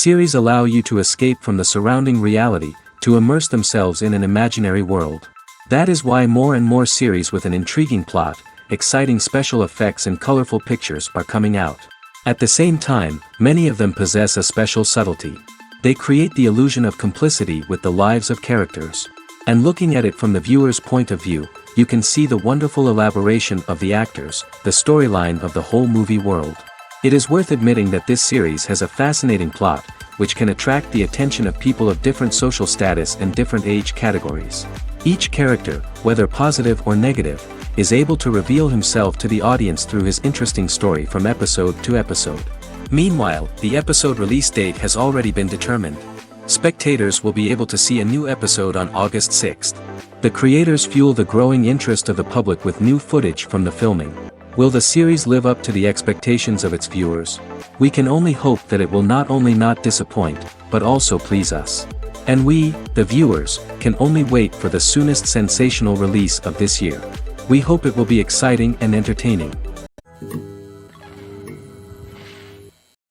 Series allow you to escape from the surrounding reality, to immerse themselves in an imaginary world. That is why more and more series with an intriguing plot, exciting special effects and colorful pictures are coming out. At the same time, many of them possess a special subtlety. They create the illusion of complicity with the lives of characters. And looking at it from the viewer's point of view, you can see the wonderful elaboration of the actors, the storyline of the whole movie world. It is worth admitting that this series has a fascinating plot, which can attract the attention of people of different social status and different age categories. Each character, whether positive or negative, is able to reveal himself to the audience through his interesting story from episode to episode. Meanwhile, the episode release date has already been determined. Spectators will be able to see a new episode on August 6th. The creators fuel the growing interest of the public with new footage from the filming. Will the series live up to the expectations of its viewers? We can only hope that it will not only not disappoint, but also please us. And we, the viewers, can only wait for the soonest sensational release of this year. We hope it will be exciting and entertaining.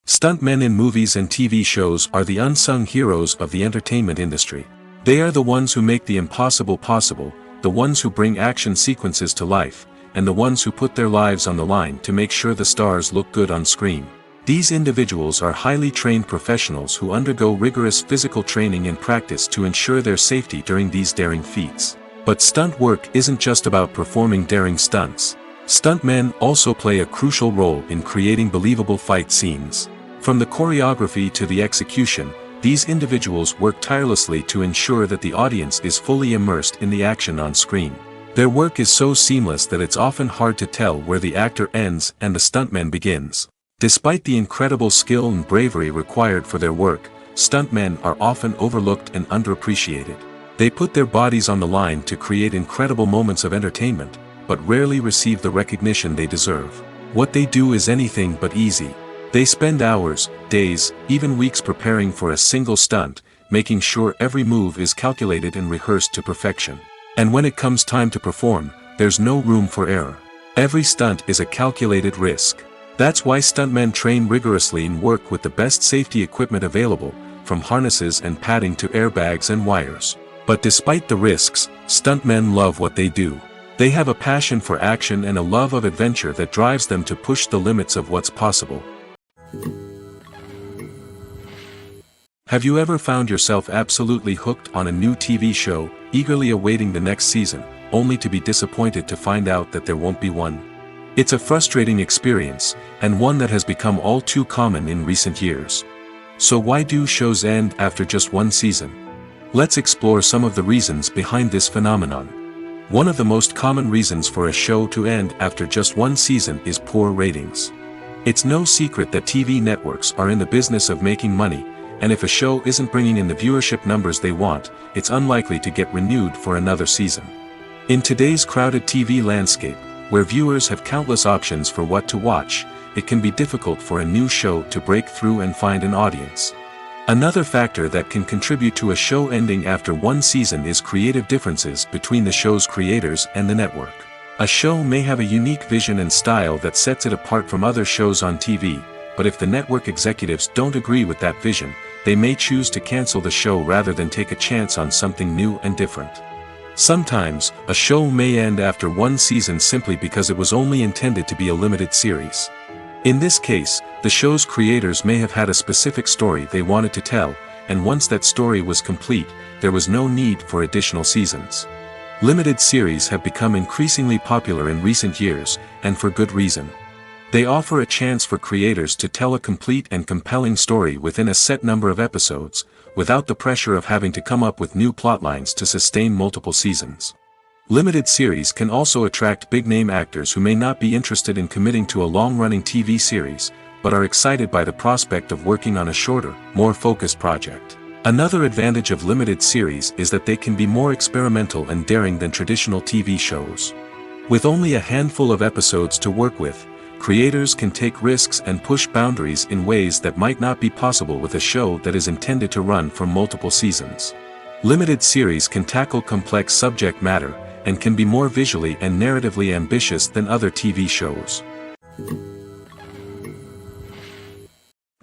Stuntmen in movies and TV shows are the unsung heroes of the entertainment industry. They are the ones who make the impossible possible, the ones who bring action sequences to life, and the ones who put their lives on the line to make sure the stars look good on screen. These individuals are highly trained professionals who undergo rigorous physical training and practice to ensure their safety during these daring feats. But stunt work isn't just about performing daring stunts. Stuntmen also play a crucial role in creating believable fight scenes. From the choreography to the execution, these individuals work tirelessly to ensure that the audience is fully immersed in the action on screen. Their work is so seamless that it's often hard to tell where the actor ends and the stuntman begins. Despite the incredible skill and bravery required for their work, stuntmen are often overlooked and underappreciated. They put their bodies on the line to create incredible moments of entertainment, but rarely receive the recognition they deserve. What they do is anything but easy. They spend hours, days, even weeks preparing for a single stunt, making sure every move is calculated and rehearsed to perfection. And when it comes time to perform, there's no room for error. Every stunt is a calculated risk. That's why stuntmen train rigorously and work with the best safety equipment available, from harnesses and padding to airbags and wires. But despite the risks, stuntmen love what they do. They have a passion for action and a love of adventure that drives them to push the limits of what's possible. Have you ever found yourself absolutely hooked on a new TV show, eagerly awaiting the next season, only to be disappointed to find out that there won't be one? It's a frustrating experience, and one that has become all too common in recent years. So why do shows end after just one season? Let's explore some of the reasons behind this phenomenon. One of the most common reasons for a show to end after just one season is poor ratings. It's no secret that TV networks are in the business of making money, and if a show isn't bringing in the viewership numbers they want, it's unlikely to get renewed for another season. In today's crowded TV landscape, where viewers have countless options for what to watch, it can be difficult for a new show to break through and find an audience. Another factor that can contribute to a show ending after one season is creative differences between the show's creators and the network. A show may have a unique vision and style that sets it apart from other shows on TV, but if the network executives don't agree with that vision, they may choose to cancel the show rather than take a chance on something new and different. Sometimes, a show may end after one season simply because it was only intended to be a limited series. In this case, the show's creators may have had a specific story they wanted to tell, and once that story was complete, there was no need for additional seasons. Limited series have become increasingly popular in recent years, and for good reason. They offer a chance for creators to tell a complete and compelling story within a set number of episodes, without the pressure of having to come up with new plotlines to sustain multiple seasons. Limited series can also attract big-name actors who may not be interested in committing to a long-running TV series, but are excited by the prospect of working on a shorter, more focused project. Another advantage of limited series is that they can be more experimental and daring than traditional TV shows. With only a handful of episodes to work with, creators can take risks and push boundaries in ways that might not be possible with a show that is intended to run for multiple seasons. Limited series can tackle complex subject matter, and can be more visually and narratively ambitious than other TV shows.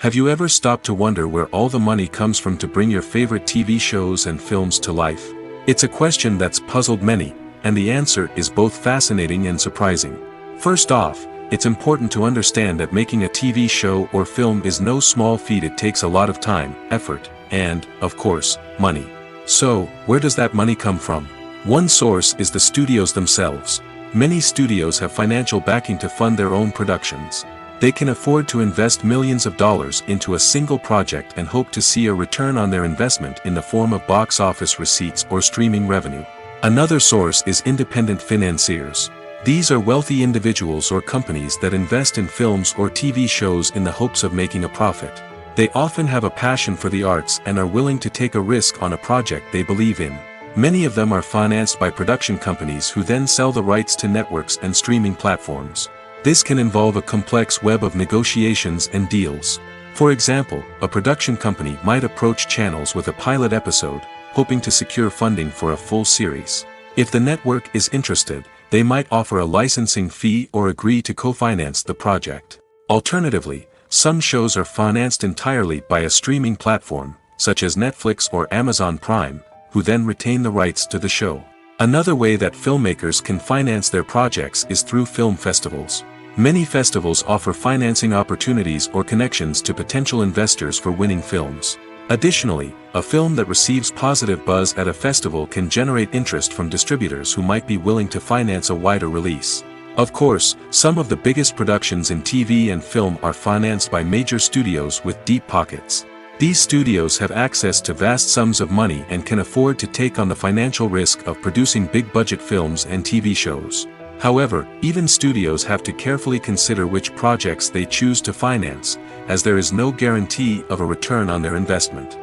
Have you ever stopped to wonder where all the money comes from to bring your favorite TV shows and films to life? It's a question that's puzzled many, and the answer is both fascinating and surprising. First off, it's important to understand that making a TV show or film is no small feat. It takes a lot of time, effort, and, of course, money. So, where does that money come from? One source is the studios themselves. Many studios have financial backing to fund their own productions. They can afford to invest millions of dollars into a single project and hope to see a return on their investment in the form of box office receipts or streaming revenue. Another source is independent financiers. These are wealthy individuals or companies that invest in films or TV shows in the hopes of making a profit. They often have a passion for the arts and are willing to take a risk on a project they believe in. Many of them are financed by production companies who then sell the rights to networks and streaming platforms. This can involve a complex web of negotiations and deals. For example, a production company might approach channels with a pilot episode, hoping to secure funding for a full series. If the network is interested, they might offer a licensing fee or agree to co-finance the project. Alternatively, some shows are financed entirely by a streaming platform, such as Netflix or Amazon Prime, who then retain the rights to the show. Another way that filmmakers can finance their projects is through film festivals. Many festivals offer financing opportunities or connections to potential investors for winning films. Additionally, a film that receives positive buzz at a festival can generate interest from distributors who might be willing to finance a wider release. Of course, some of the biggest productions in TV and film are financed by major studios with deep pockets. These studios have access to vast sums of money and can afford to take on the financial risk of producing big-budget films and TV shows. However, even studios have to carefully consider which projects they choose to finance, as there is no guarantee of a return on their investment.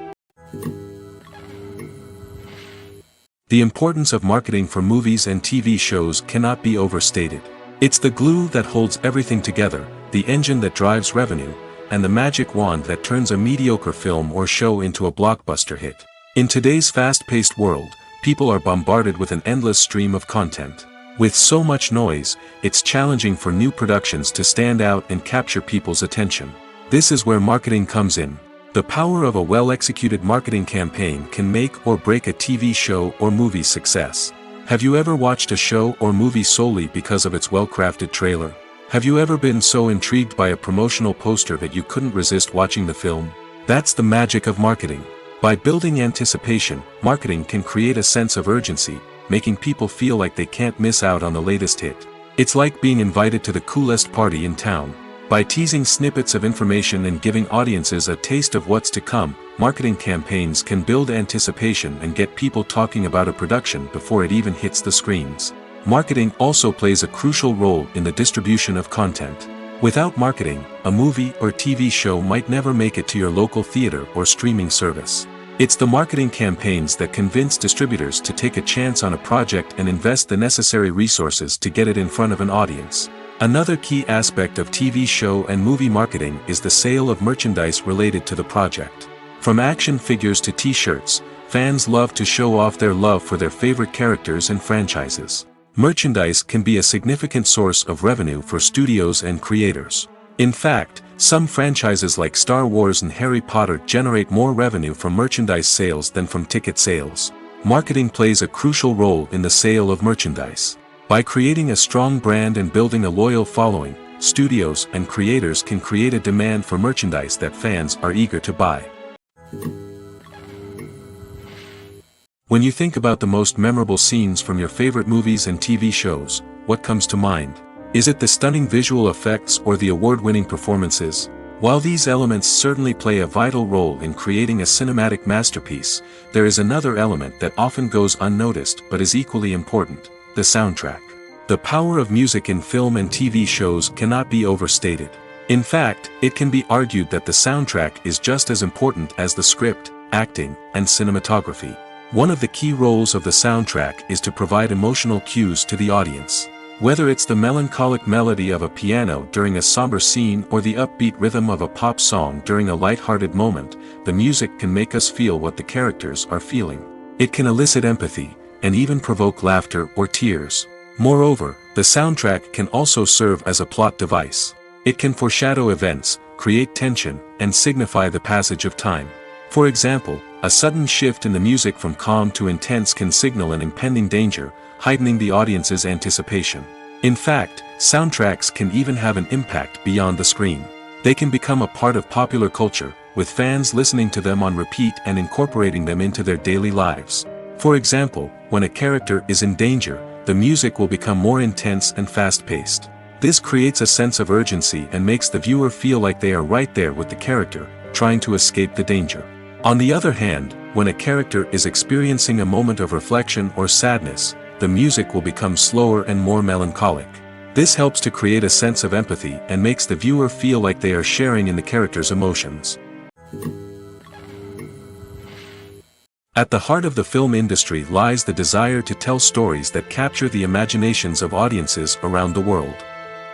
The importance of marketing for movies and TV shows cannot be overstated. It's the glue that holds everything together, the engine that drives revenue, and the magic wand that turns a mediocre film or show into a blockbuster hit. In today's fast-paced world, people are bombarded with an endless stream of content. With so much noise, it's challenging for new productions to stand out and capture people's attention. This is where marketing comes in. The power of a well-executed marketing campaign can make or break a TV show or movie's success. Have you ever watched a show or movie solely because of its well-crafted trailer? Have you ever been so intrigued by a promotional poster that you couldn't resist watching the film? That's the magic of marketing. By building anticipation, marketing can create a sense of urgency, making people feel like they can't miss out on the latest hit. It's like being invited to the coolest party in town. By teasing snippets of information and giving audiences a taste of what's to come, marketing campaigns can build anticipation and get people talking about a production before it even hits the screens. Marketing also plays a crucial role in the distribution of content. Without marketing, a movie or TV show might never make it to your local theater or streaming service. It's the marketing campaigns that convince distributors to take a chance on a project and invest the necessary resources to get it in front of an audience. Another key aspect of TV show and movie marketing is the sale of merchandise related to the project. From action figures to t-shirts, fans love to show off their love for their favorite characters and franchises. Merchandise can be a significant source of revenue for studios and creators. In fact, some franchises like Star Wars and Harry Potter generate more revenue from merchandise sales than from ticket sales. Marketing plays a crucial role in the sale of merchandise. By creating a strong brand and building a loyal following, studios and creators can create a demand for merchandise that fans are eager to buy. When you think about the most memorable scenes from your favorite movies and TV shows, what comes to mind? Is it the stunning visual effects or the award-winning performances? While these elements certainly play a vital role in creating a cinematic masterpiece, there is another element that often goes unnoticed but is equally important: the soundtrack. The power of music in film and TV shows cannot be overstated. In fact, it can be argued that the soundtrack is just as important as the script, acting, and cinematography. One of the key roles of the soundtrack is to provide emotional cues to the audience. Whether it's the melancholic melody of a piano during a somber scene or the upbeat rhythm of a pop song during a light-hearted moment, the music can make us feel what the characters are feeling. It can elicit empathy, and even provoke laughter or tears. Moreover, the soundtrack can also serve as a plot device. It can foreshadow events, create tension, and signify the passage of time. For example, a sudden shift in the music from calm to intense can signal an impending danger, heightening the audience's anticipation. In fact, soundtracks can even have an impact beyond the screen. They can become a part of popular culture, with fans listening to them on repeat and incorporating them into their daily lives. For example, when a character is in danger, the music will become more intense and fast-paced. This creates a sense of urgency and makes the viewer feel like they are right there with the character, trying to escape the danger. On the other hand, when a character is experiencing a moment of reflection or sadness, the music will become slower and more melancholic. This helps to create a sense of empathy and makes the viewer feel like they are sharing in the character's emotions. At the heart of the film industry lies the desire to tell stories that capture the imaginations of audiences around the world.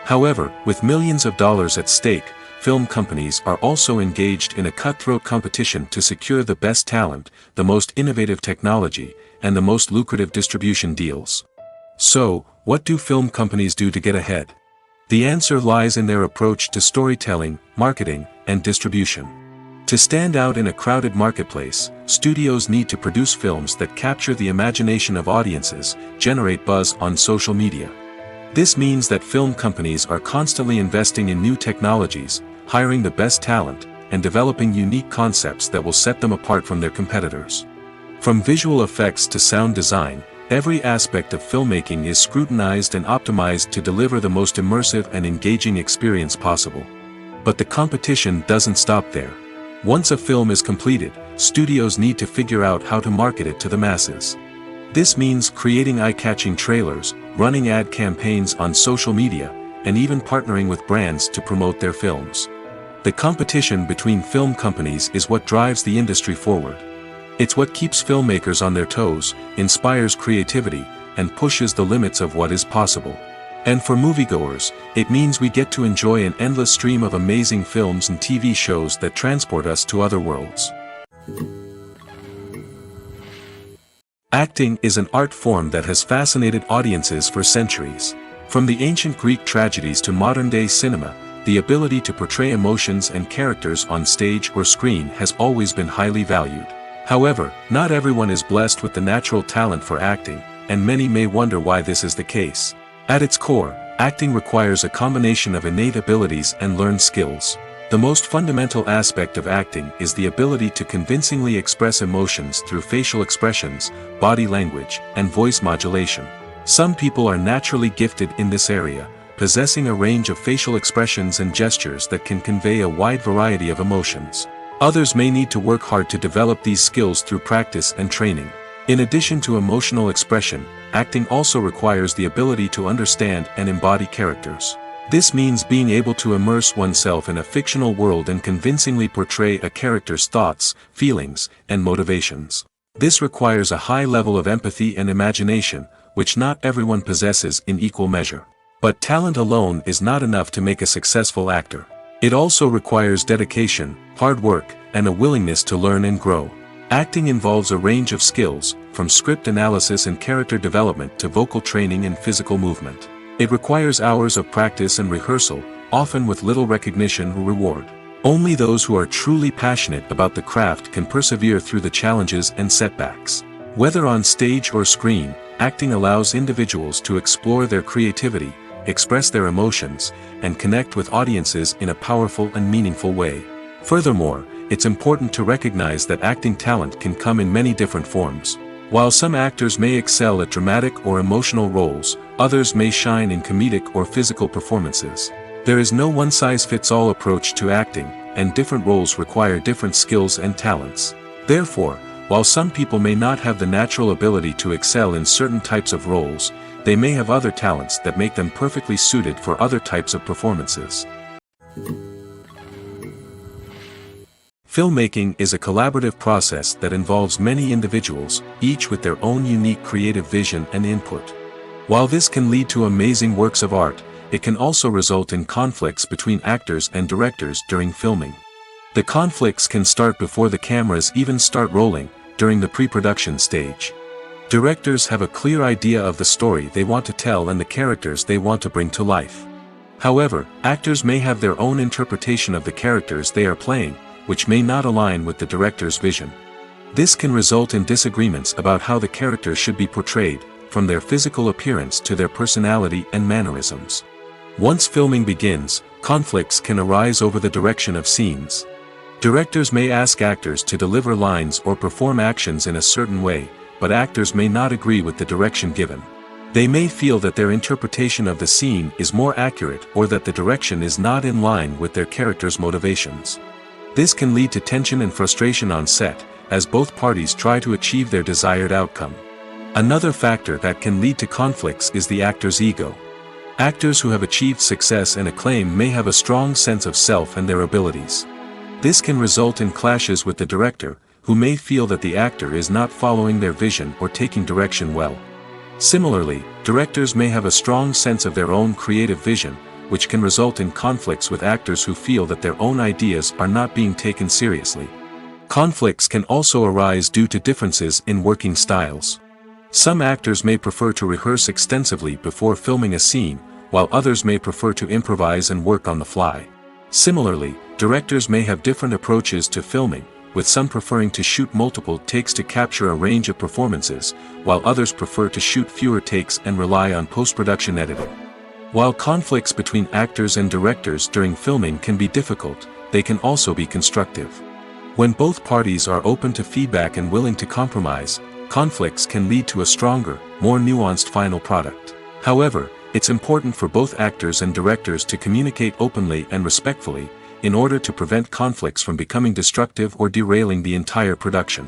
However, with millions of dollars at stake, film companies are also engaged in a cutthroat competition to secure the best talent, the most innovative technology, and the most lucrative distribution deals. So, what do film companies do to get ahead? The answer lies in their approach to storytelling, marketing, and distribution. To stand out in a crowded marketplace, studios need to produce films that capture the imagination of audiences, generate buzz on social media. This means that film companies are constantly investing in new technologies, hiring the best talent, and developing unique concepts that will set them apart from their competitors. From visual effects to sound design, every aspect of filmmaking is scrutinized and optimized to deliver the most immersive and engaging experience possible. But the competition doesn't stop there. Once a film is completed, studios need to figure out how to market it to the masses. This means creating eye-catching trailers, running ad campaigns on social media, and even partnering with brands to promote their films. The competition between film companies is what drives the industry forward. It's what keeps filmmakers on their toes, inspires creativity, and pushes the limits of what is possible. And for moviegoers, it means we get to enjoy an endless stream of amazing films and TV shows that transport us to other worlds. Acting is an art form that has fascinated audiences for centuries. From the ancient Greek tragedies to modern-day cinema, the ability to portray emotions and characters on stage or screen has always been highly valued. However, not everyone is blessed with the natural talent for acting, and many may wonder why this is the case. At its core, acting requires a combination of innate abilities and learned skills. The most fundamental aspect of acting is the ability to convincingly express emotions through facial expressions, body language, and voice modulation. Some people are naturally gifted in this area, possessing a range of facial expressions and gestures that can convey a wide variety of emotions. Others may need to work hard to develop these skills through practice and training. In addition to emotional expression, acting also requires the ability to understand and embody characters. This means being able to immerse oneself in a fictional world and convincingly portray a character's thoughts, feelings, and motivations. This requires a high level of empathy and imagination, which not everyone possesses in equal measure. But talent alone is not enough to make a successful actor. It also requires dedication, hard work, and a willingness to learn and grow. Acting involves a range of skills, from script analysis and character development to vocal training and physical movement. It requires hours of practice and rehearsal, often with little recognition or reward. Only those who are truly passionate about the craft can persevere through the challenges and setbacks. Whether on stage or screen, acting allows individuals to explore their creativity, express their emotions, and connect with audiences in a powerful and meaningful way. Furthermore, it's important to recognize that acting talent can come in many different forms. While some actors may excel at dramatic or emotional roles, others may shine in comedic or physical performances. There is no one-size-fits-all approach to acting, and different roles require different skills and talents. Therefore, while some people may not have the natural ability to excel in certain types of roles, they may have other talents that make them perfectly suited for other types of performances. Filmmaking is a collaborative process that involves many individuals, each with their own unique creative vision and input. While this can lead to amazing works of art, it can also result in conflicts between actors and directors during filming. The conflicts can start before the cameras even start rolling, during the pre-production stage. Directors have a clear idea of the story they want to tell and the characters they want to bring to life. However, actors may have their own interpretation of the characters they are playing, which may not align with the director's vision. This can result in disagreements about how the characters should be portrayed, from their physical appearance to their personality and mannerisms. Once filming begins, conflicts can arise over the direction of scenes. Directors may ask actors to deliver lines or perform actions in a certain way, but actors may not agree with the direction given. They may feel that their interpretation of the scene is more accurate or that the direction is not in line with their character's motivations. This can lead to tension and frustration on set, as both parties try to achieve their desired outcome. Another factor that can lead to conflicts is the actor's ego. Actors who have achieved success and acclaim may have a strong sense of self and their abilities. This can result in clashes with the director, who may feel that the actor is not following their vision or taking direction well. Similarly, directors may have a strong sense of their own creative vision, which can result in conflicts with actors who feel that their own ideas are not being taken seriously. Conflicts can also arise due to differences in working styles. Some actors may prefer to rehearse extensively before filming a scene, while others may prefer to improvise and work on the fly. Similarly, directors may have different approaches to filming, with some preferring to shoot multiple takes to capture a range of performances, while others prefer to shoot fewer takes and rely on post-production editing. While conflicts between actors and directors during filming can be difficult, they can also be constructive. When both parties are open to feedback and willing to compromise, conflicts can lead to a stronger, more nuanced final product. However, it's important for both actors and directors to communicate openly and respectfully, in order to prevent conflicts from becoming destructive or derailing the entire production.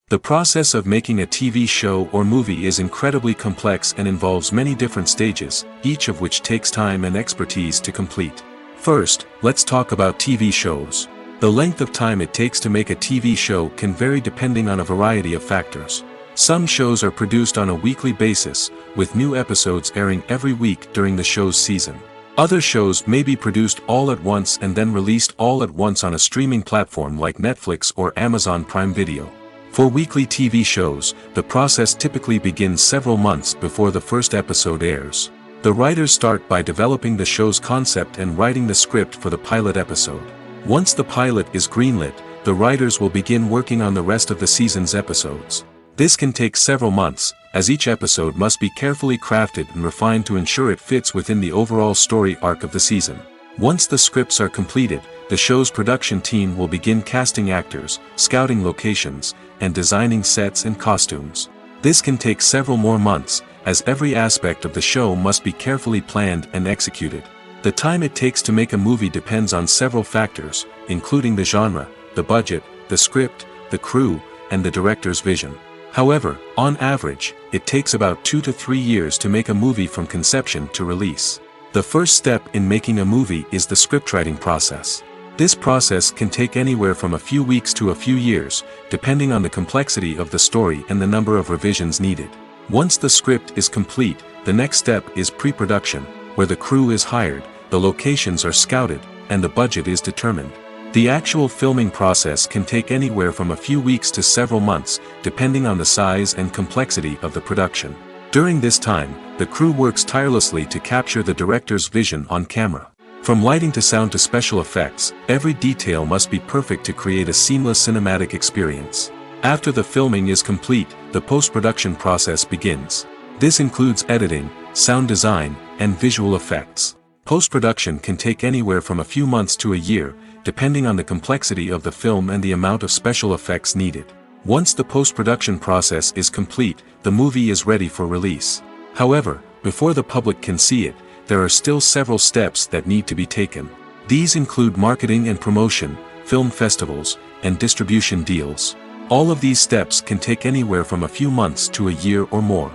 The process of making a TV show or movie is incredibly complex and involves many different stages, each of which takes time and expertise to complete. First, let's talk about TV shows. The length of time it takes to make a TV show can vary depending on a variety of factors. Some shows are produced on a weekly basis, with new episodes airing every week during the show's season. Other shows may be produced all at once and then released all at once on a streaming platform like Netflix or Amazon Prime Video. For weekly TV shows, the process typically begins several months before the first episode airs. The writers start by developing the show's concept and writing the script for the pilot episode. Once the pilot is greenlit, the writers will begin working on the rest of the season's episodes. This can take several months, as each episode must be carefully crafted and refined to ensure it fits within the overall story arc of the season. Once the scripts are completed, the show's production team will begin casting actors, scouting locations, and designing sets and costumes. This can take several more months, as every aspect of the show must be carefully planned and executed. The time it takes to make a movie depends on several factors, including the genre, the budget, the script, the crew, and the director's vision. However, on average, it takes about 2 to 3 years to make a movie from conception to release. The first step in making a movie is the scriptwriting process. This process can take anywhere from a few weeks to a few years, depending on the complexity of the story and the number of revisions needed. Once the script is complete, the next step is pre-production, where the crew is hired, the locations are scouted, and the budget is determined. The actual filming process can take anywhere from a few weeks to several months, depending on the size and complexity of the production. During this time, the crew works tirelessly to capture the director's vision on camera. From lighting to sound to special effects, every detail must be perfect to create a seamless cinematic experience. After the filming is complete, the post-production process begins. This includes editing, sound design, and visual effects. Post-production can take anywhere from a few months to a year, depending on the complexity of the film and the amount of special effects needed. Once the post-production process is complete, the movie is ready for release. However, before the public can see it, there are still several steps that need to be taken. These include marketing and promotion, film festivals, and distribution deals. All of these steps can take anywhere from a few months to a year or more.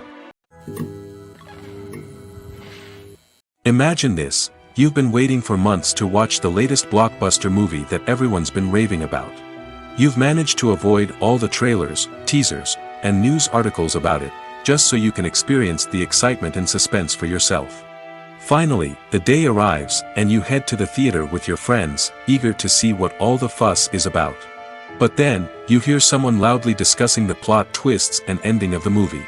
Imagine this: you've been waiting for months to watch the latest blockbuster movie that everyone's been raving about. You've managed to avoid all the trailers, teasers, and news articles about it, just so you can experience the excitement and suspense for yourself. Finally, the day arrives, and you head to the theater with your friends, eager to see what all the fuss is about. But then, you hear someone loudly discussing the plot twists and ending of the movie.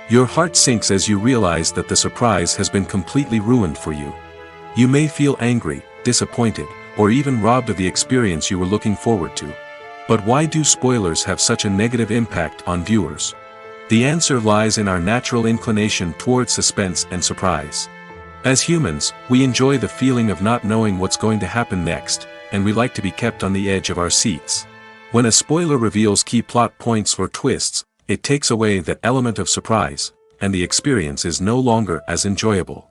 Your heart sinks as you realize that the surprise has been completely ruined for you. You may feel angry, disappointed, or even robbed of the experience you were looking forward to. But why do spoilers have such a negative impact on viewers? The answer lies in our natural inclination towards suspense and surprise. As humans, we enjoy the feeling of not knowing what's going to happen next, and we like to be kept on the edge of our seats. When a spoiler reveals key plot points or twists, it takes away that element of surprise, and the experience is no longer as enjoyable.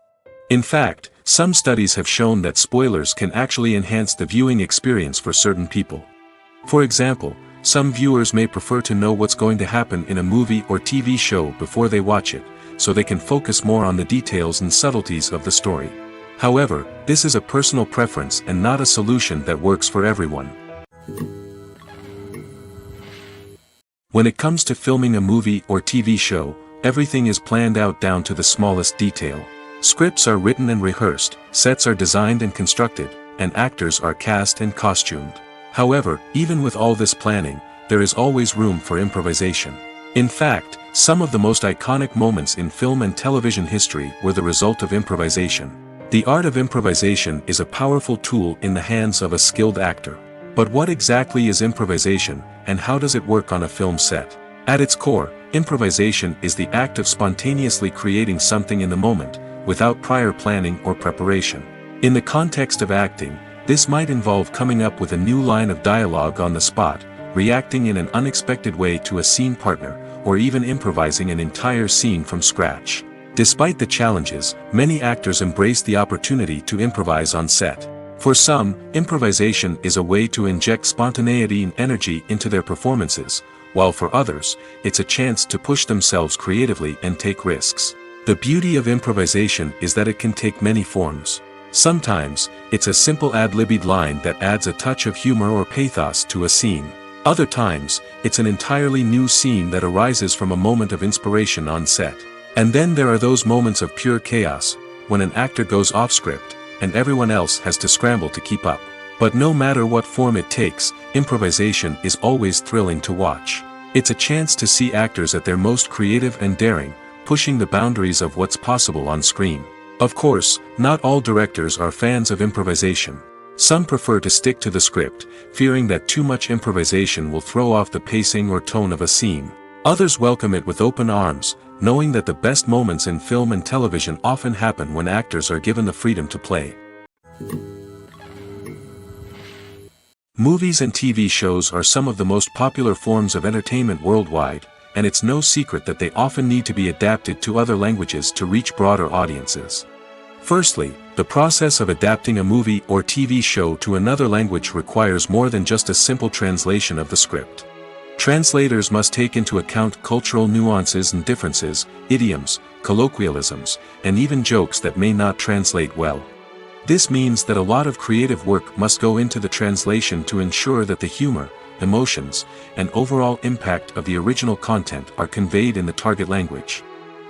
In fact, some studies have shown that spoilers can actually enhance the viewing experience for certain people. For example, some viewers may prefer to know what's going to happen in a movie or TV show before they watch it, so they can focus more on the details and subtleties of the story. However, this is a personal preference and not a solution that works for everyone. When it comes to filming a movie or TV show, everything is planned out down to the smallest detail. Scripts are written and rehearsed, sets are designed and constructed, and actors are cast and costumed. However, even with all this planning, there is always room for improvisation. In fact, some of the most iconic moments in film and television history were the result of improvisation. The art of improvisation is a powerful tool in the hands of a skilled actor. But what exactly is improvisation, and how does it work on a film set? At its core, improvisation is the act of spontaneously creating something in the moment, without prior planning or preparation. In the context of acting, this might involve coming up with a new line of dialogue on the spot, reacting in an unexpected way to a scene partner, or even improvising an entire scene from scratch. Despite the challenges, many actors embrace the opportunity to improvise on set. For some, improvisation is a way to inject spontaneity and energy into their performances, while for others, it's a chance to push themselves creatively and take risks. The beauty of improvisation is that it can take many forms. Sometimes, it's a simple ad-libbed line that adds a touch of humor or pathos to a scene. Other times, it's an entirely new scene that arises from a moment of inspiration on set. And then there are those moments of pure chaos, when an actor goes off script, and everyone else has to scramble to keep up. But no matter what form it takes, improvisation is always thrilling to watch. It's a chance to see actors at their most creative and daring, pushing the boundaries of what's possible on screen. Of course, not all directors are fans of improvisation. Some prefer to stick to the script, fearing that too much improvisation will throw off the pacing or tone of a scene. Others welcome it with open arms, knowing that the best moments in film and television often happen when actors are given the freedom to play. Movies and TV shows are some of the most popular forms of entertainment worldwide, and it's no secret that they often need to be adapted to other languages to reach broader audiences. Firstly, the process of adapting a movie or TV show to another language requires more than just a simple translation of the script. Translators must take into account cultural nuances and differences, idioms, colloquialisms, and even jokes that may not translate well. This means that a lot of creative work must go into the translation to ensure that the humor, emotions, and overall impact of the original content are conveyed in the target language.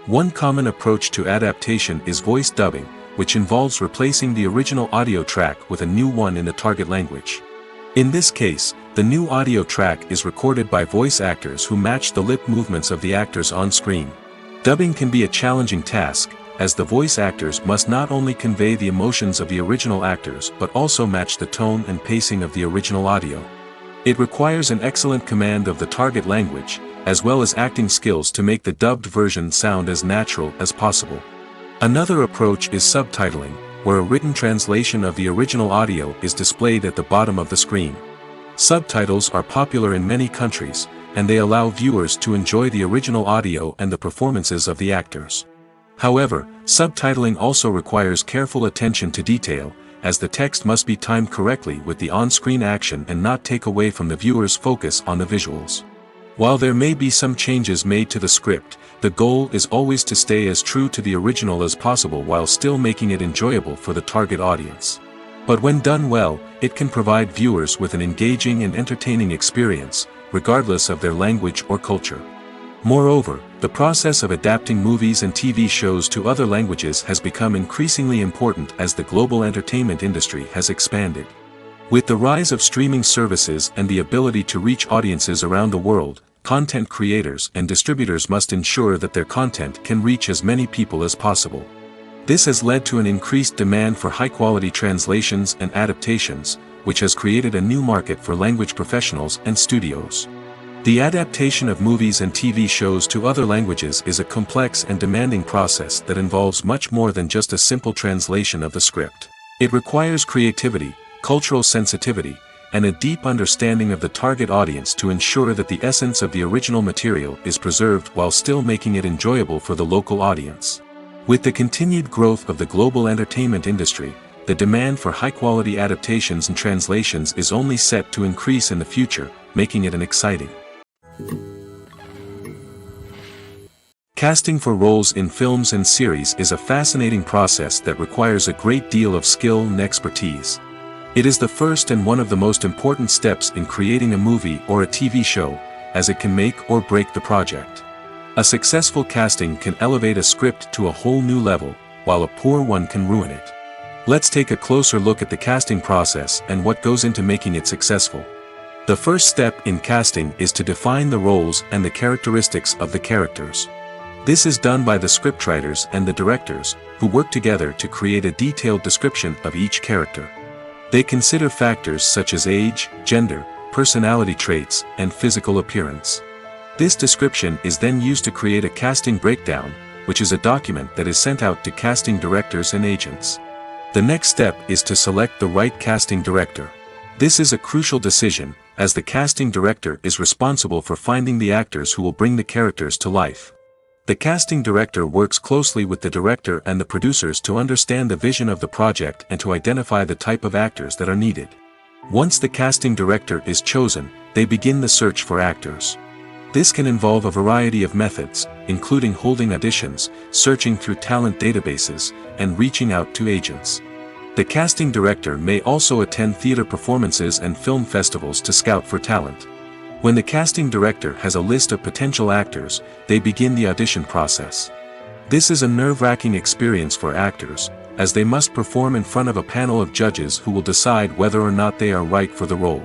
One common approach to adaptation is voice dubbing, which involves replacing the original audio track with a new one in the target language. In this case, the new audio track is recorded by voice actors who match the lip movements of the actors on screen. Dubbing can be a challenging task, as the voice actors must not only convey the emotions of the original actors but also match the tone and pacing of the original audio. It requires an excellent command of the target language, as well as acting skills to make the dubbed version sound as natural as possible. Another approach is subtitling, where a written translation of the original audio is displayed at the bottom of the screen. Subtitles are popular in many countries, and they allow viewers to enjoy the original audio and the performances of the actors. However, subtitling also requires careful attention to detail, as the text must be timed correctly with the on-screen action and not take away from the viewer's focus on the visuals. While there may be some changes made to the script, the goal is always to stay as true to the original as possible while still making it enjoyable for the target audience. But when done well, it can provide viewers with an engaging and entertaining experience, regardless of their language or culture. Moreover, the process of adapting movies and TV shows to other languages has become increasingly important as the global entertainment industry has expanded. With the rise of streaming services and the ability to reach audiences around the world, content creators and distributors must ensure that their content can reach as many people as possible. This has led to an increased demand for high-quality translations and adaptations, which has created a new market for language professionals and studios. The adaptation of movies and TV shows to other languages is a complex and demanding process that involves much more than just a simple translation of the script. It requires creativity, cultural sensitivity, and a deep understanding of the target audience to ensure that the essence of the original material is preserved while still making it enjoyable for the local audience. With the continued growth of the global entertainment industry, the demand for high-quality adaptations and translations is only set to increase in the future, making it an exciting. Casting for roles in films and series is a fascinating process that requires a great deal of skill and expertise. It is the first and one of the most important steps in creating a movie or a TV show, as it can make or break the project. A successful casting can elevate a script to a whole new level, while a poor one can ruin it. Let's take a closer look at the casting process and what goes into making it successful. The first step in casting is to define the roles and the characteristics of the characters. This is done by the scriptwriters and the directors, who work together to create a detailed description of each character. They consider factors such as age, gender, personality traits, and physical appearance. This description is then used to create a casting breakdown, which is a document that is sent out to casting directors and agents. The next step is to select the right casting director. This is a crucial decision, as the casting director is responsible for finding the actors who will bring the characters to life. The casting director works closely with the director and the producers to understand the vision of the project and to identify the type of actors that are needed. Once the casting director is chosen, they begin the search for actors. This can involve a variety of methods, including holding auditions, searching through talent databases, and reaching out to agents. The casting director may also attend theater performances and film festivals to scout for talent. When the casting director has a list of potential actors, they begin the audition process. This is a nerve-wracking experience for actors, as they must perform in front of a panel of judges who will decide whether or not they are right for the role.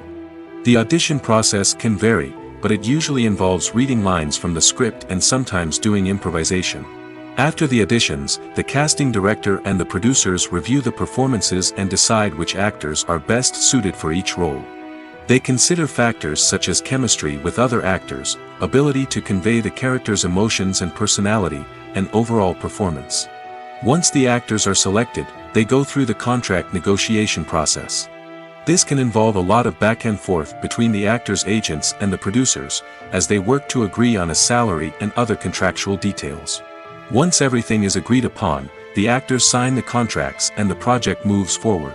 The audition process can vary, but it usually involves reading lines from the script and sometimes doing improvisation. After the auditions, the casting director and the producers review the performances and decide which actors are best suited for each role. They consider factors such as chemistry with other actors, ability to convey the character's emotions and personality, and overall performance. Once the actors are selected, they go through the contract negotiation process. This can involve a lot of back and forth between the actors' agents and the producers, as they work to agree on a salary and other contractual details. Once everything is agreed upon, the actors sign the contracts and the project moves forward.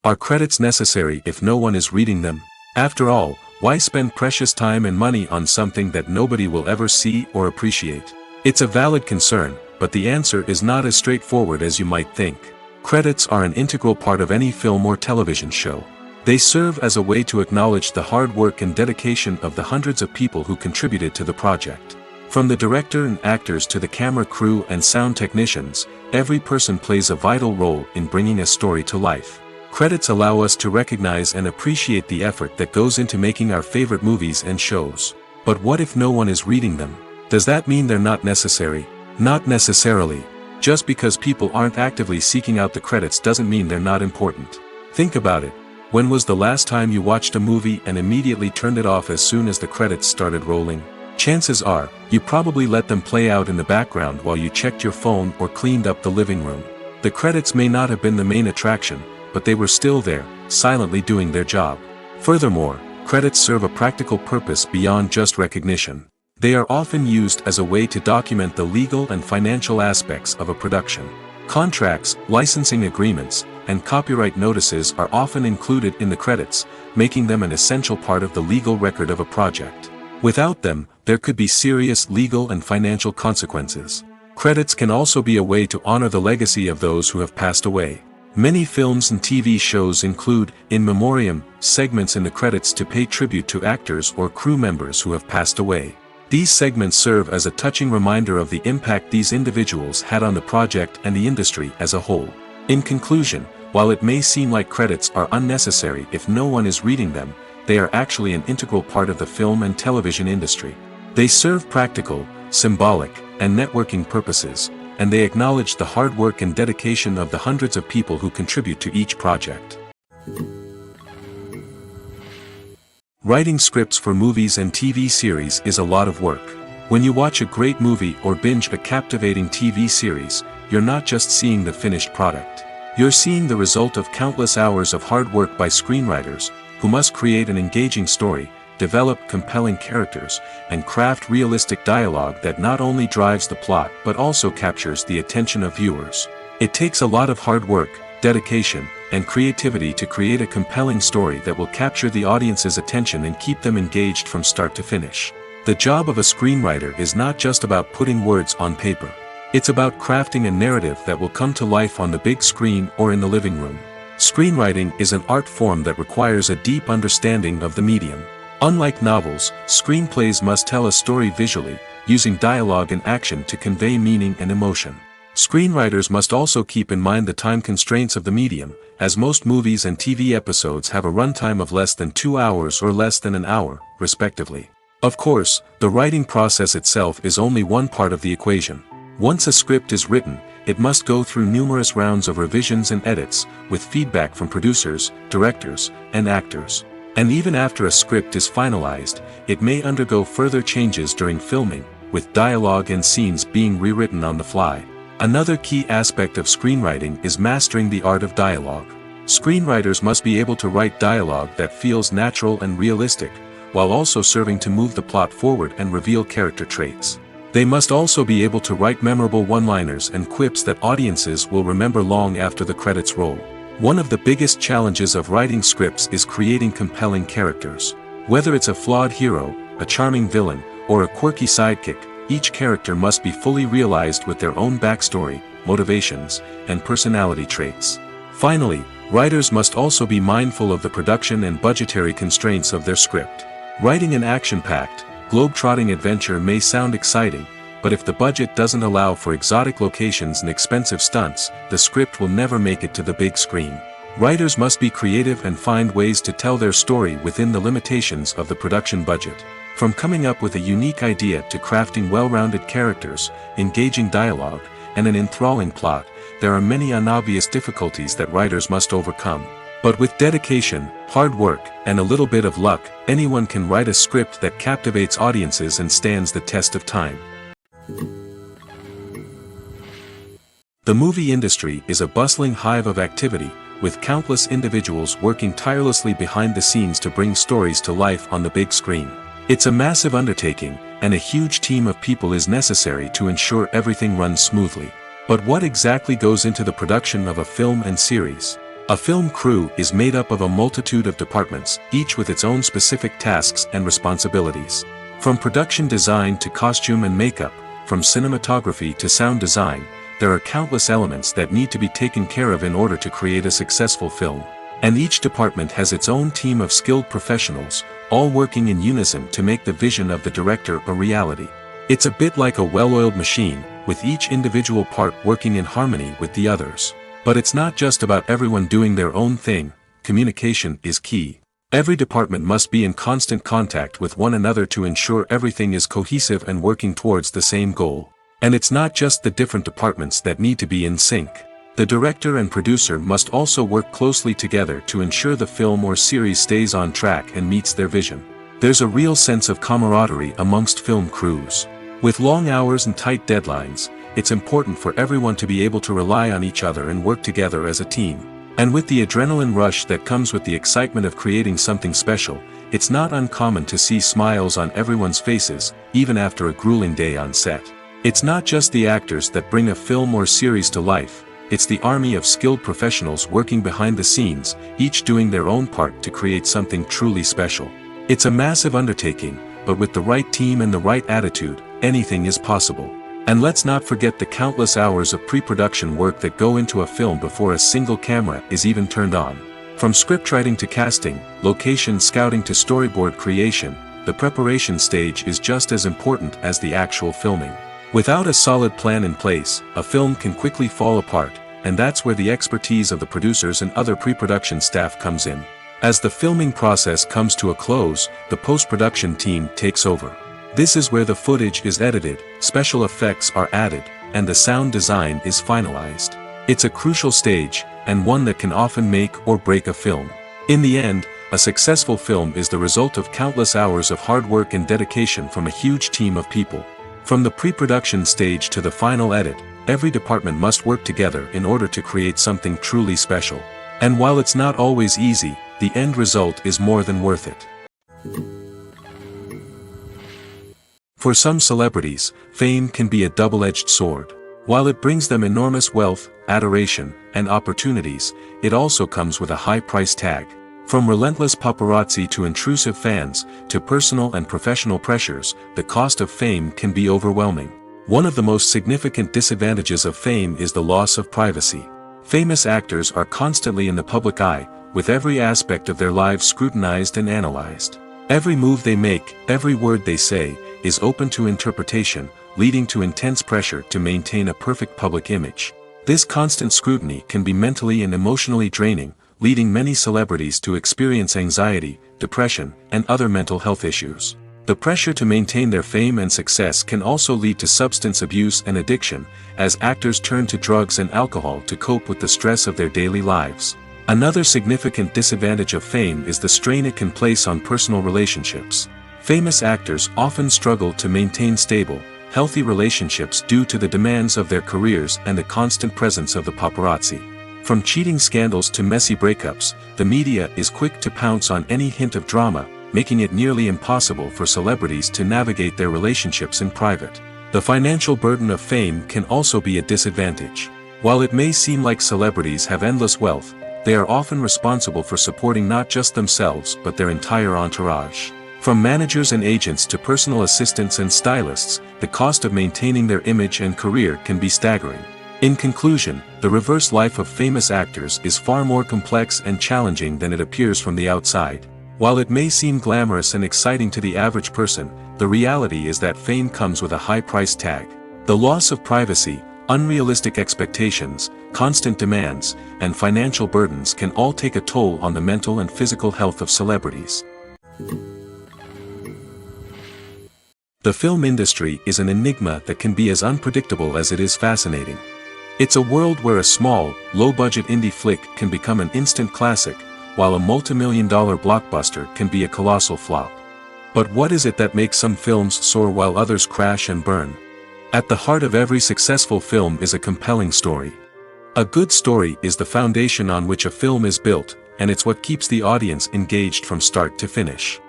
Are credits necessary if no one is reading them? After all, why spend precious time and money on something that nobody will ever see or appreciate? It's a valid concern, but the answer is not as straightforward as you might think. Credits are an integral part of any film or television show. They serve as a way to acknowledge the hard work and dedication of the hundreds of people who contributed to the project. From the director and actors to the camera crew and sound technicians, every person plays a vital role in bringing a story to life. Credits allow us to recognize and appreciate the effort that goes into making our favorite movies and shows. But what if no one is reading them? Does that mean they're not necessary? Not necessarily. Just because people aren't actively seeking out the credits doesn't mean they're not important. Think about it. When was the last time you watched a movie and immediately turned it off as soon as the credits started rolling? Chances are, you probably let them play out in the background while you checked your phone or cleaned up the living room. The credits may not have been the main attraction, but they were still there, silently doing their job. Furthermore, credits serve a practical purpose beyond just recognition. They are often used as a way to document the legal and financial aspects of a production. Contracts, licensing agreements, and copyright notices are often included in the credits, making them an essential part of the legal record of a project. Without them, there could be serious legal and financial consequences. Credits can also be a way to honor the legacy of those who have passed away. Many films and TV shows include, in memoriam, segments in the credits to pay tribute to actors or crew members who have passed away. These segments serve as a touching reminder of the impact these individuals had on the project and the industry as a whole. In conclusion, while it may seem like credits are unnecessary if no one is reading them, they are actually an integral part of the film and television industry. They serve practical, symbolic, and networking purposes, and they acknowledge the hard work and dedication of the hundreds of people who contribute to each project. Writing scripts for movies and TV series is a lot of work. When you watch a great movie or binge a captivating TV series, you're not just seeing the finished product. You're seeing the result of countless hours of hard work by screenwriters, who must create an engaging story, develop compelling characters, and craft realistic dialogue that not only drives the plot but also captures the attention of viewers. It takes a lot of hard work, dedication, and creativity to create a compelling story that will capture the audience's attention and keep them engaged from start to finish. The job of a screenwriter is not just about putting words on paper. It's about crafting a narrative that will come to life on the big screen or in the living room. Screenwriting is an art form that requires a deep understanding of the medium. Unlike novels, screenplays must tell a story visually, using dialogue and action to convey meaning and emotion. Screenwriters must also keep in mind the time constraints of the medium, as most movies and TV episodes have a runtime of less than 2 hours or less than an hour, respectively. Of course, the writing process itself is only one part of the equation. Once a script is written, it must go through numerous rounds of revisions and edits, with feedback from producers, directors, and actors. And even after a script is finalized, it may undergo further changes during filming, with dialogue and scenes being rewritten on the fly. Another key aspect of screenwriting is mastering the art of dialogue. Screenwriters must be able to write dialogue that feels natural and realistic, while also serving to move the plot forward and reveal character traits. They must also be able to write memorable one-liners and quips that audiences will remember long after the credits roll. One of the biggest challenges of writing scripts is creating compelling characters. Whether it's a flawed hero, a charming villain, or a quirky sidekick, each character must be fully realized with their own backstory, motivations, and personality traits. Finally, writers must also be mindful of the production and budgetary constraints of their script. Writing an action-packed, globe-trotting adventure may sound exciting, but if the budget doesn't allow for exotic locations and expensive stunts, the script will never make it to the big screen. Writers must be creative and find ways to tell their story within the limitations of the production budget. From coming up with a unique idea to crafting well-rounded characters, engaging dialogue, and an enthralling plot, there are many unobvious difficulties that writers must overcome. But with dedication, hard work, and a little bit of luck, anyone can write a script that captivates audiences and stands the test of time. The movie industry is a bustling hive of activity, with countless individuals working tirelessly behind the scenes to bring stories to life on the big screen. It's a massive undertaking, and a huge team of people is necessary to ensure everything runs smoothly. But what exactly goes into the production of a film and series? A film crew is made up of a multitude of departments, each with its own specific tasks and responsibilities. From production design to costume and makeup, from cinematography to sound design, there are countless elements that need to be taken care of in order to create a successful film. And each department has its own team of skilled professionals, all working in unison to make the vision of the director a reality. It's a bit like a well-oiled machine, with each individual part working in harmony with the others. But it's not just about everyone doing their own thing. Communication is key. Every department must be in constant contact with one another to ensure everything is cohesive and working towards the same goal. And it's not just the different departments that need to be in sync. The director and producer must also work closely together to ensure the film or series stays on track and meets their vision. There's a real sense of camaraderie amongst film crews. With long hours and tight deadlines, it's important for everyone to be able to rely on each other and work together as a team. And with the adrenaline rush that comes with the excitement of creating something special, it's not uncommon to see smiles on everyone's faces, even after a grueling day on set. It's not just the actors that bring a film or series to life, it's the army of skilled professionals working behind the scenes, each doing their own part to create something truly special. It's a massive undertaking, but with the right team and the right attitude, anything is possible. And let's not forget the countless hours of pre-production work that go into a film before a single camera is even turned on. From scriptwriting to casting, location scouting to storyboard creation, the preparation stage is just as important as the actual filming. Without a solid plan in place, a film can quickly fall apart, and that's where the expertise of the producers and other pre-production staff comes in. As the filming process comes to a close, the post-production team takes over. This is where the footage is edited, special effects are added, and the sound design is finalized. It's a crucial stage, and one that can often make or break a film. In the end, a successful film is the result of countless hours of hard work and dedication from a huge team of people. From the pre-production stage to the final edit, every department must work together in order to create something truly special. And while it's not always easy, the end result is more than worth it. For some celebrities, fame can be a double-edged sword. While it brings them enormous wealth, adoration, and opportunities, it also comes with a high price tag. From relentless paparazzi to intrusive fans, to personal and professional pressures, the cost of fame can be overwhelming. One of the most significant disadvantages of fame is the loss of privacy. Famous actors are constantly in the public eye, with every aspect of their lives scrutinized and analyzed. Every move they make, every word they say, is open to interpretation, leading to intense pressure to maintain a perfect public image. This constant scrutiny can be mentally and emotionally draining, leading many celebrities to experience anxiety, depression, and other mental health issues. The pressure to maintain their fame and success can also lead to substance abuse and addiction, as actors turn to drugs and alcohol to cope with the stress of their daily lives. Another significant disadvantage of fame is the strain it can place on personal relationships. Famous actors often struggle to maintain stable, healthy relationships due to the demands of their careers and the constant presence of the paparazzi. From cheating scandals to messy breakups, the media is quick to pounce on any hint of drama, making it nearly impossible for celebrities to navigate their relationships in private. The financial burden of fame can also be a disadvantage. While it may seem like celebrities have endless wealth, they are often responsible for supporting not just themselves but their entire entourage. From managers and agents to personal assistants and stylists, the cost of maintaining their image and career can be staggering. In conclusion, the reverse life of famous actors is far more complex and challenging than it appears from the outside. While it may seem glamorous and exciting to the average person, the reality is that fame comes with a high price tag. The loss of privacy, unrealistic expectations, constant demands, and financial burdens can all take a toll on the mental and physical health of celebrities. The film industry is an enigma that can be as unpredictable as it is fascinating. It's a world where a small, low-budget indie flick can become an instant classic, while a multi-million-dollar blockbuster can be a colossal flop. But what is it that makes some films soar while others crash and burn? At the heart of every successful film is a compelling story. A good story is the foundation on which a film is built, and it's what keeps the audience engaged from start to finish.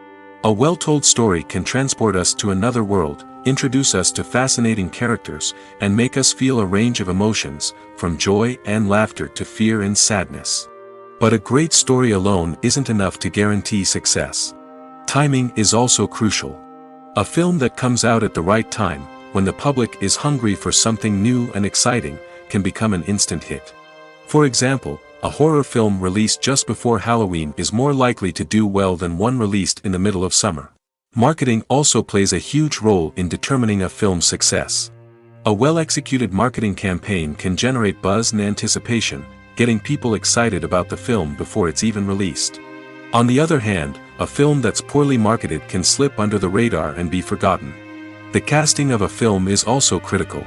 A well-told story can transport us to another world, introduce us to fascinating characters, and make us feel a range of emotions, from joy and laughter to fear and sadness. But a great story alone isn't enough to guarantee success. Timing is also crucial. A film that comes out at the right time, when the public is hungry for something new and exciting, can become an instant hit. For example, a horror film released just before Halloween is more likely to do well than one released in the middle of summer. Marketing also plays a huge role in determining a film's success. A well-executed marketing campaign can generate buzz and anticipation, getting people excited about the film before it's even released. On the other hand, a film that's poorly marketed can slip under the radar and be forgotten. The casting of a film is also critical.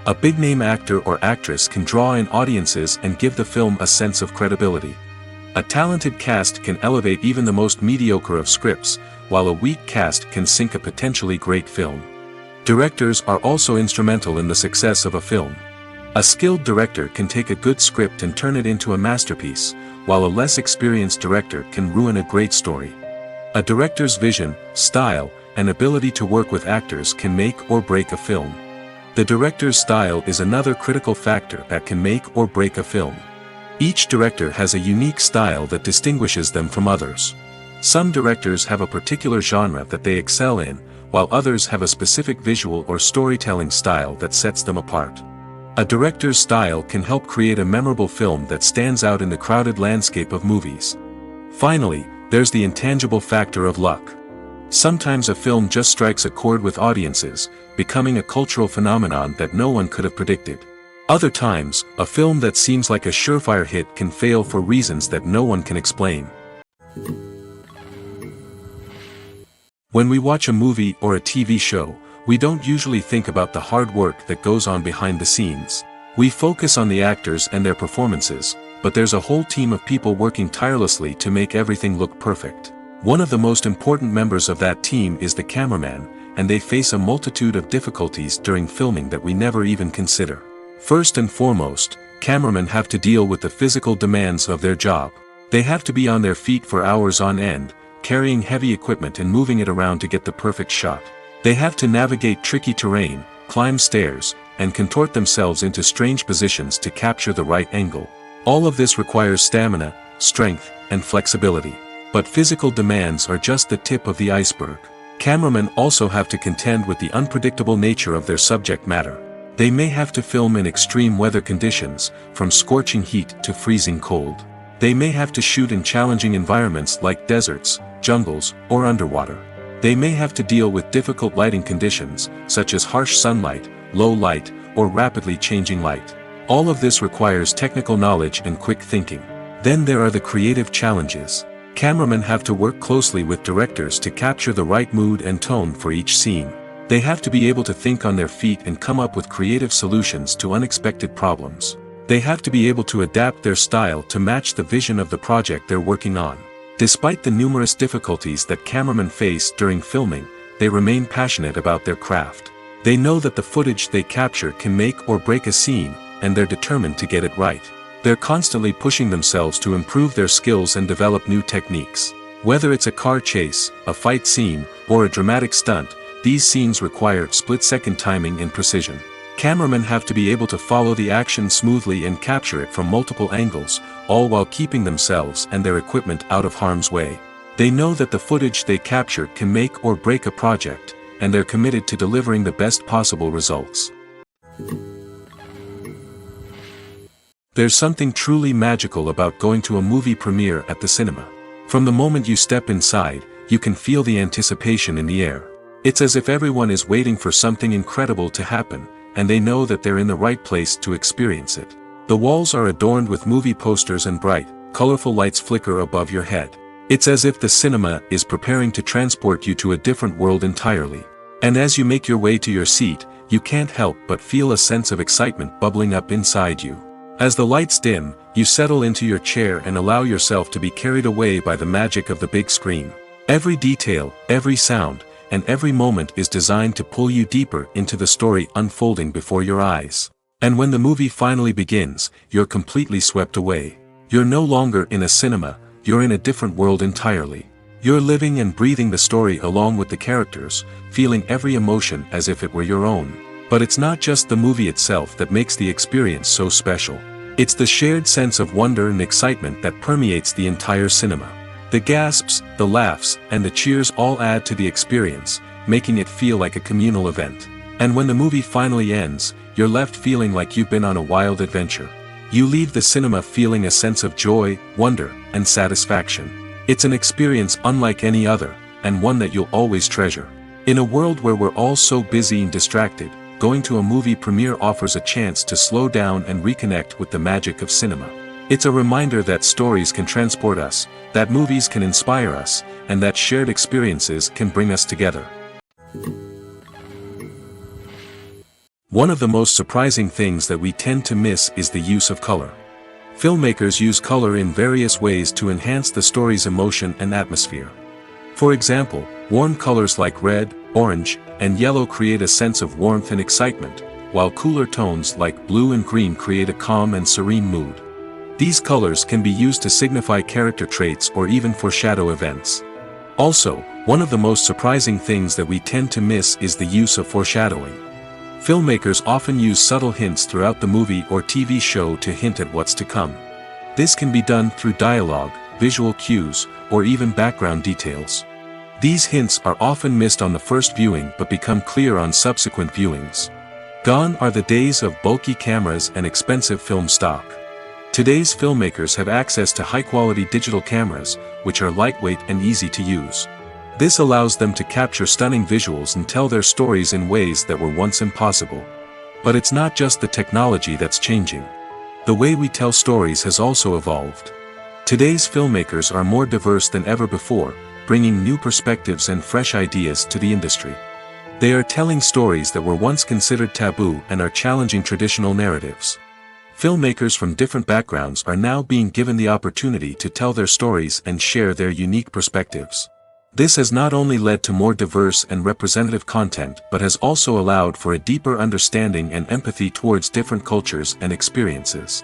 A big-name actor or actress can draw in audiences and give the film a sense of credibility. A talented cast can elevate even the most mediocre of scripts, while a weak cast can sink a potentially great film. Directors are also instrumental in the success of a film. A skilled director can take a good script and turn it into a masterpiece, while a less experienced director can ruin a great story. A director's vision, style, and ability to work with actors can make or break a film. The director's style is another critical factor that can make or break a film. Each director has a unique style that distinguishes them from others. Some directors have a particular genre that they excel in, while others have a specific visual or storytelling style that sets them apart. A director's style can help create a memorable film that stands out in the crowded landscape of movies. Finally, there's the intangible factor of luck. Sometimes a film just strikes a chord with audiences, becoming a cultural phenomenon that no one could have predicted. Other times, a film that seems like a surefire hit can fail for reasons that no one can explain. When we watch a movie or a TV show, we don't usually think about the hard work that goes on behind the scenes. We focus on the actors and their performances, but there's a whole team of people working tirelessly to make everything look perfect. One of the most important members of that team is the cameraman, and they face a multitude of difficulties during filming that we never even consider. First and foremost, cameramen have to deal with the physical demands of their job. They have to be on their feet for hours on end, carrying heavy equipment and moving it around to get the perfect shot. They have to navigate tricky terrain, climb stairs, and contort themselves into strange positions to capture the right angle. All of this requires stamina, strength, and flexibility. But physical demands are just the tip of the iceberg. Cameramen also have to contend with the unpredictable nature of their subject matter. They may have to film in extreme weather conditions, from scorching heat to freezing cold. They may have to shoot in challenging environments like deserts, jungles, or underwater. They may have to deal with difficult lighting conditions, such as harsh sunlight, low light, or rapidly changing light. All of this requires technical knowledge and quick thinking. Then there are the creative challenges. Cameramen have to work closely with directors to capture the right mood and tone for each scene. They have to be able to think on their feet and come up with creative solutions to unexpected problems. They have to be able to adapt their style to match the vision of the project they're working on. Despite the numerous difficulties that cameramen face during filming, they remain passionate about their craft. They know that the footage they capture can make or break a scene, and they're determined to get it right. They're constantly pushing themselves to improve their skills and develop new techniques. Whether it's a car chase, a fight scene, or a dramatic stunt, these scenes require split-second timing and precision. Cameramen have to be able to follow the action smoothly and capture it from multiple angles, all while keeping themselves and their equipment out of harm's way. They know that the footage they capture can make or break a project, and they're committed to delivering the best possible results. There's something truly magical about going to a movie premiere at the cinema. From the moment you step inside, you can feel the anticipation in the air. It's as if everyone is waiting for something incredible to happen, and they know that they're in the right place to experience it. The walls are adorned with movie posters and bright, colorful lights flicker above your head. It's as if the cinema is preparing to transport you to a different world entirely. And as you make your way to your seat, you can't help but feel a sense of excitement bubbling up inside you. As the lights dim, you settle into your chair and allow yourself to be carried away by the magic of the big screen. Every detail, every sound, and every moment is designed to pull you deeper into the story unfolding before your eyes. And when the movie finally begins, you're completely swept away. You're no longer in a cinema, you're in a different world entirely. You're living and breathing the story along with the characters, feeling every emotion as if it were your own. But it's not just the movie itself that makes the experience so special. It's the shared sense of wonder and excitement that permeates the entire cinema. The gasps, the laughs, and the cheers all add to the experience, making it feel like a communal event. And when the movie finally ends, you're left feeling like you've been on a wild adventure. You leave the cinema feeling a sense of joy, wonder, and satisfaction. It's an experience unlike any other, and one that you'll always treasure. In a world where we're all so busy and distracted, going to a movie premiere offers a chance to slow down and reconnect with the magic of cinema. It's a reminder that stories can transport us, that movies can inspire us, and that shared experiences can bring us together. One of the most surprising things that we tend to miss is the use of color. Filmmakers use color in various ways to enhance the story's emotion and atmosphere. For example, warm colors like red, orange, and yellow create a sense of warmth and excitement, while cooler tones like blue and green create a calm and serene mood. These colors can be used to signify character traits or even foreshadow events. Also, one of the most surprising things that we tend to miss is the use of foreshadowing. Filmmakers often use subtle hints throughout the movie or TV show to hint at what's to come. This can be done through dialogue, visual cues, or even background details. These hints are often missed on the first viewing but become clear on subsequent viewings. Gone are the days of bulky cameras and expensive film stock. Today's filmmakers have access to high-quality digital cameras, which are lightweight and easy to use. This allows them to capture stunning visuals and tell their stories in ways that were once impossible. But it's not just the technology that's changing. The way we tell stories has also evolved. Today's filmmakers are more diverse than ever before, bringing new perspectives and fresh ideas to the industry. They are telling stories that were once considered taboo and are challenging traditional narratives. Filmmakers from different backgrounds are now being given the opportunity to tell their stories and share their unique perspectives. This has not only led to more diverse and representative content but has also allowed for a deeper understanding and empathy towards different cultures and experiences.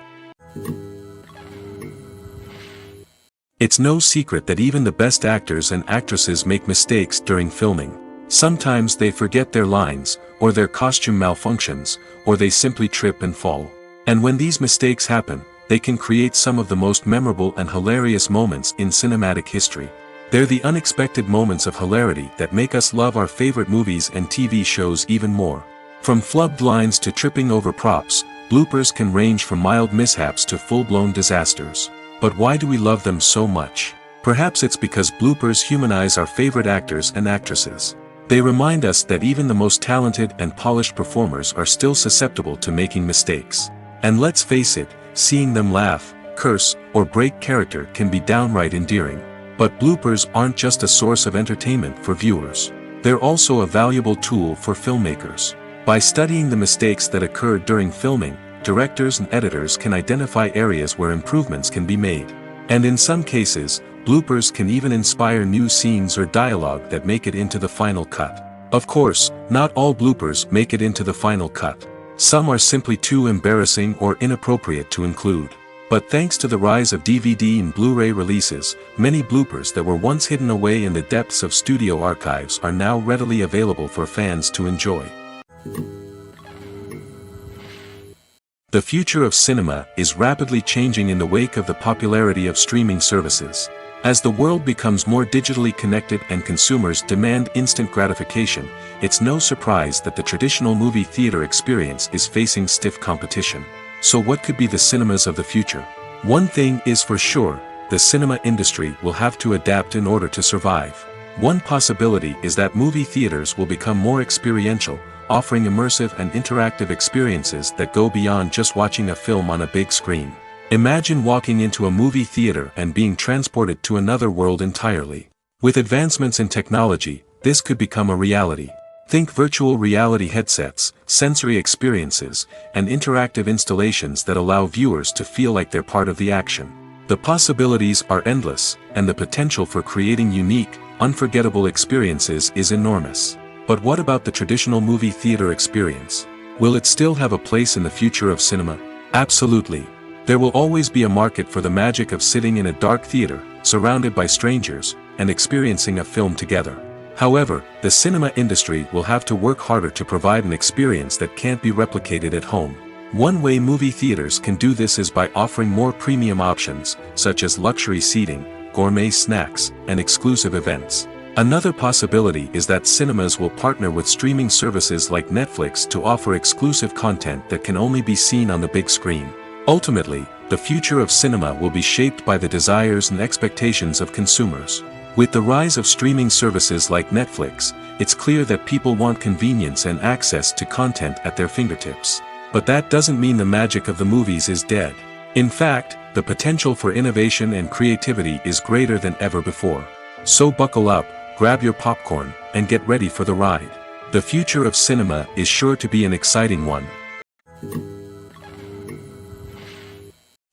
It's no secret that even the best actors and actresses make mistakes during filming. Sometimes they forget their lines, or their costume malfunctions, or they simply trip and fall. And when these mistakes happen, they can create some of the most memorable and hilarious moments in cinematic history. They're the unexpected moments of hilarity that make us love our favorite movies and TV shows even more. From flubbed lines to tripping over props, bloopers can range from mild mishaps to full-blown disasters. But why do we love them so much? Perhaps it's because bloopers humanize our favorite actors and actresses. They remind us that even the most talented and polished performers are still susceptible to making mistakes. And let's face it, seeing them laugh, curse, or break character can be downright endearing. But bloopers aren't just a source of entertainment for viewers. They're also a valuable tool for filmmakers. By studying the mistakes that occurred during filming, directors and editors can identify areas where improvements can be made. And in some cases, bloopers can even inspire new scenes or dialogue that make it into the final cut. Of course, not all bloopers make it into the final cut. Some are simply too embarrassing or inappropriate to include. But thanks to the rise of DVD and Blu-ray releases, many bloopers that were once hidden away in the depths of studio archives are now readily available for fans to enjoy. The future of cinema is rapidly changing in the wake of the popularity of streaming services. As the world becomes more digitally connected and consumers demand instant gratification, it's no surprise that the traditional movie theater experience is facing stiff competition. So what could be the cinemas of the future? One thing is for sure, the cinema industry will have to adapt in order to survive. One possibility is that movie theaters will become more experiential, offering immersive and interactive experiences that go beyond just watching a film on a big screen. Imagine walking into a movie theater and being transported to another world entirely. With advancements in technology, this could become a reality. Think virtual reality headsets, sensory experiences, and interactive installations that allow viewers to feel like they're part of the action. The possibilities are endless, and the potential for creating unique, unforgettable experiences is enormous. But what about the traditional movie theater experience? Will it still have a place in the future of cinema? Absolutely. There will always be a market for the magic of sitting in a dark theater, surrounded by strangers, and experiencing a film together. However, the cinema industry will have to work harder to provide an experience that can't be replicated at home. One way movie theaters can do this is by offering more premium options, such as luxury seating, gourmet snacks, and exclusive events. Another possibility is that cinemas will partner with streaming services like Netflix to offer exclusive content that can only be seen on the big screen. Ultimately, the future of cinema will be shaped by the desires and expectations of consumers. With the rise of streaming services like Netflix, it's clear that people want convenience and access to content at their fingertips. But that doesn't mean the magic of the movies is dead. In fact, the potential for innovation and creativity is greater than ever before. So buckle up, grab your popcorn, and get ready for the ride. The future of cinema is sure to be an exciting one.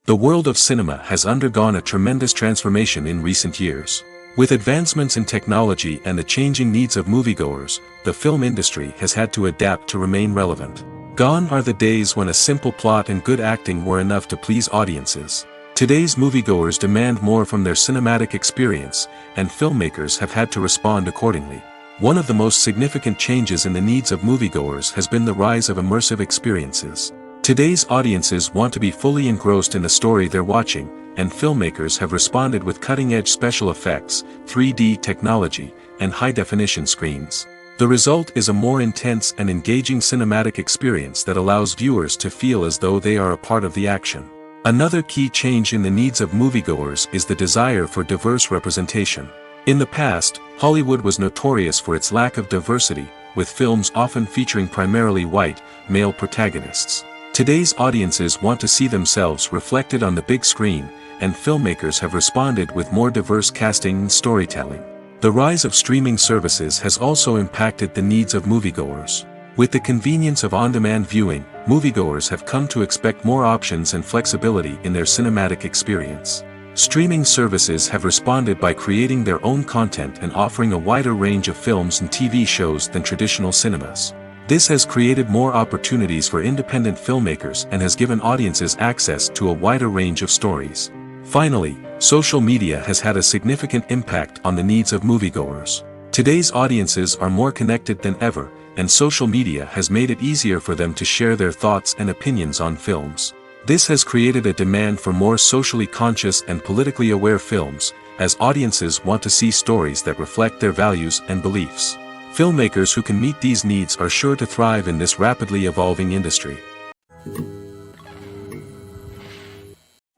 The world of cinema has undergone a tremendous transformation in recent years. With advancements in technology and the changing needs of moviegoers, the film industry has had to adapt to remain relevant. Gone are the days when a simple plot and good acting were enough to please audiences. Today's moviegoers demand more from their cinematic experience, and filmmakers have had to respond accordingly. One of the most significant changes in the needs of moviegoers has been the rise of immersive experiences. Today's audiences want to be fully engrossed in the story they're watching, and filmmakers have responded with cutting-edge special effects, 3D technology, and high-definition screens. The result is a more intense and engaging cinematic experience that allows viewers to feel as though they are a part of the action. Another key change in the needs of moviegoers is the desire for diverse representation. In the past, Hollywood was notorious for its lack of diversity, with films often featuring primarily white, male protagonists. Today's audiences want to see themselves reflected on the big screen, and filmmakers have responded with more diverse casting and storytelling. The rise of streaming services has also impacted the needs of moviegoers. With the convenience of on-demand viewing, moviegoers have come to expect more options and flexibility in their cinematic experience. Streaming services have responded by creating their own content and offering a wider range of films and TV shows than traditional cinemas. This has created more opportunities for independent filmmakers and has given audiences access to a wider range of stories. Finally, social media has had a significant impact on the needs of moviegoers. Today's audiences are more connected than ever, and social media has made it easier for them to share their thoughts and opinions on films. This has created a demand for more socially conscious and politically aware films, as audiences want to see stories that reflect their values and beliefs. Filmmakers who can meet these needs are sure to thrive in this rapidly evolving industry.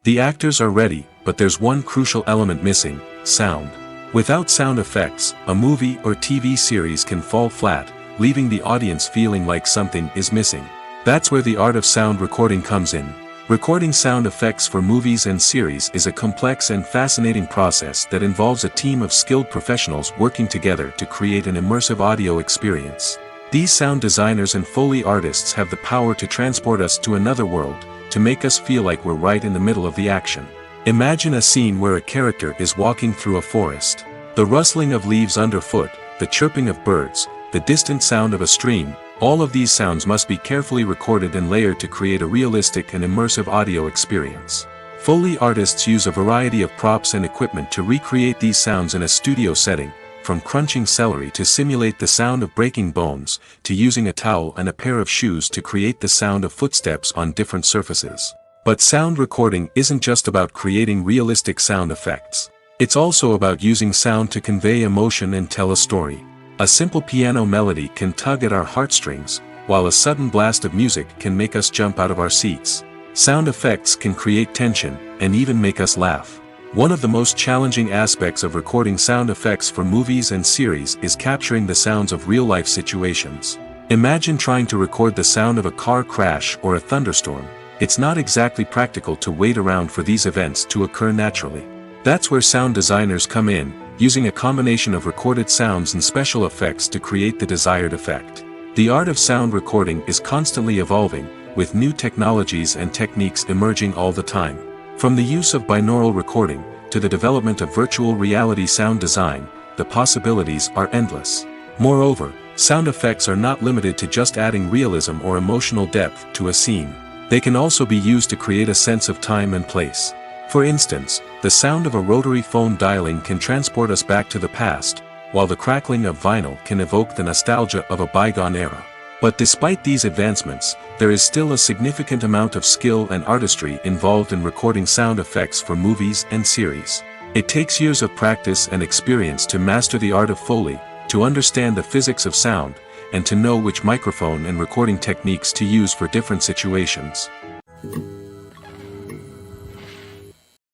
The actors are ready, but there's one crucial element missing: sound. Without sound effects, a movie or TV series can fall flat, leaving the audience feeling like something is missing. That's where the art of sound recording comes in. Recording sound effects for movies and series is a complex and fascinating process that involves a team of skilled professionals working together to create an immersive audio experience. These sound designers and Foley artists have the power to transport us to another world, to make us feel like we're right in the middle of the action. Imagine a scene where a character is walking through a forest. The rustling of leaves underfoot, the chirping of birds, the distant sound of a stream, all of these sounds must be carefully recorded and layered to create a realistic and immersive audio experience. Foley artists use a variety of props and equipment to recreate these sounds in a studio setting, from crunching celery to simulate the sound of breaking bones, to using a towel and a pair of shoes to create the sound of footsteps on different surfaces. But sound recording isn't just about creating realistic sound effects. It's also about using sound to convey emotion and tell a story. A simple piano melody can tug at our heartstrings, while a sudden blast of music can make us jump out of our seats. Sound effects can create tension, and even make us laugh. One of the most challenging aspects of recording sound effects for movies and series is capturing the sounds of real-life situations. Imagine trying to record the sound of a car crash or a thunderstorm. It's not exactly practical to wait around for these events to occur naturally. That's where sound designers come in, using a combination of recorded sounds and special effects to create the desired effect. The art of sound recording is constantly evolving, with new technologies and techniques emerging all the time. From the use of binaural recording, to the development of virtual reality sound design, the possibilities are endless. Moreover, sound effects are not limited to just adding realism or emotional depth to a scene. They can also be used to create a sense of time and place. For instance, the sound of a rotary phone dialing can transport us back to the past, while the crackling of vinyl can evoke the nostalgia of a bygone era. But despite these advancements, there is still a significant amount of skill and artistry involved in recording sound effects for movies and series. It takes years of practice and experience to master the art of Foley, to understand the physics of sound, and to know which microphone and recording techniques to use for different situations.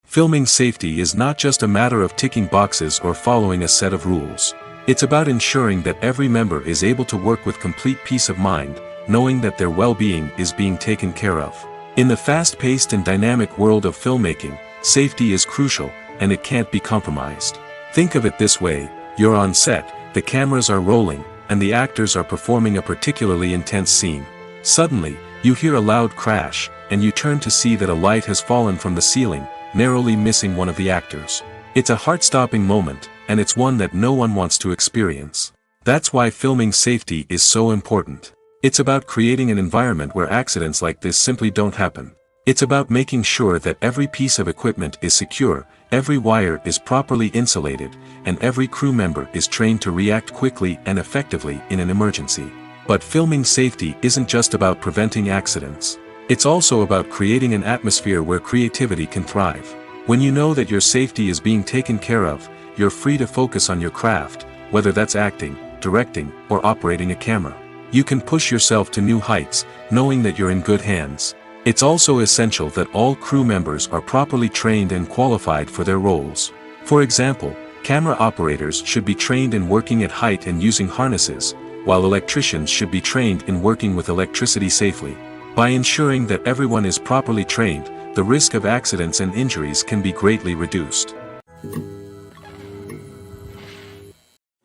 Filming safety is not just a matter of ticking boxes or following a set of rules. It's about ensuring that every member is able to work with complete peace of mind, knowing that their well-being is being taken care of. In the fast-paced and dynamic world of filmmaking, safety is crucial, and it can't be compromised. Think of it this way: you're on set, the cameras are rolling, and the actors are performing a particularly intense scene. Suddenly, you hear a loud crash, and you turn to see that a light has fallen from the ceiling, narrowly missing one of the actors. It's a heart-stopping moment, and it's one that no one wants to experience. That's why filming safety is so important. It's about creating an environment where accidents like this simply don't happen. It's about making sure that every piece of equipment is secure, every wire is properly insulated, and every crew member is trained to react quickly and effectively in an emergency. But filming safety isn't just about preventing accidents. It's also about creating an atmosphere where creativity can thrive. When you know that your safety is being taken care of, you're free to focus on your craft, whether that's acting, directing, or operating a camera. You can push yourself to new heights, knowing that you're in good hands. It's also essential that all crew members are properly trained and qualified for their roles. For example, camera operators should be trained in working at height and using harnesses, while electricians should be trained in working with electricity safely. By ensuring that everyone is properly trained, the risk of accidents and injuries can be greatly reduced.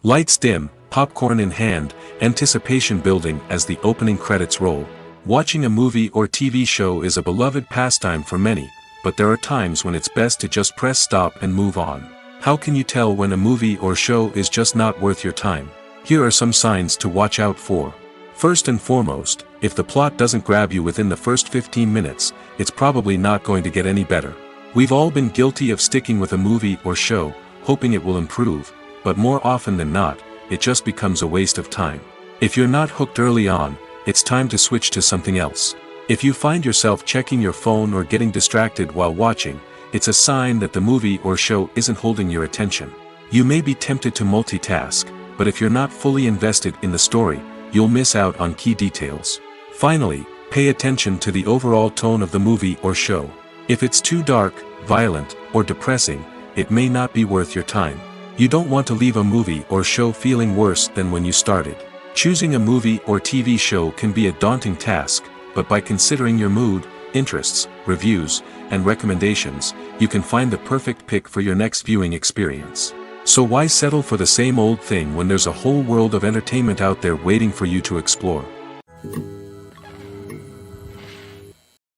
Lights dim, popcorn in hand, anticipation building as the opening credits roll. Watching a movie or TV show is a beloved pastime for many, but there are times when it's best to just press stop and move on. How can you tell when a movie or show is just not worth your time? Here are some signs to watch out for. First and foremost, if the plot doesn't grab you within the first 15 minutes, it's probably not going to get any better. We've all been guilty of sticking with a movie or show, hoping it will improve, but more often than not, it just becomes a waste of time. If you're not hooked early on, it's time to switch to something else. If you find yourself checking your phone or getting distracted while watching, it's a sign that the movie or show isn't holding your attention. You may be tempted to multitask, but if you're not fully invested in the story, you'll miss out on key details. Finally, pay attention to the overall tone of the movie or show. If it's too dark, violent, or depressing, it may not be worth your time. You don't want to leave a movie or show feeling worse than when you started. Choosing a movie or TV show can be a daunting task, but by considering your mood, interests, reviews, and recommendations, you can find the perfect pick for your next viewing experience. So why settle for the same old thing when there's a whole world of entertainment out there waiting for you to explore?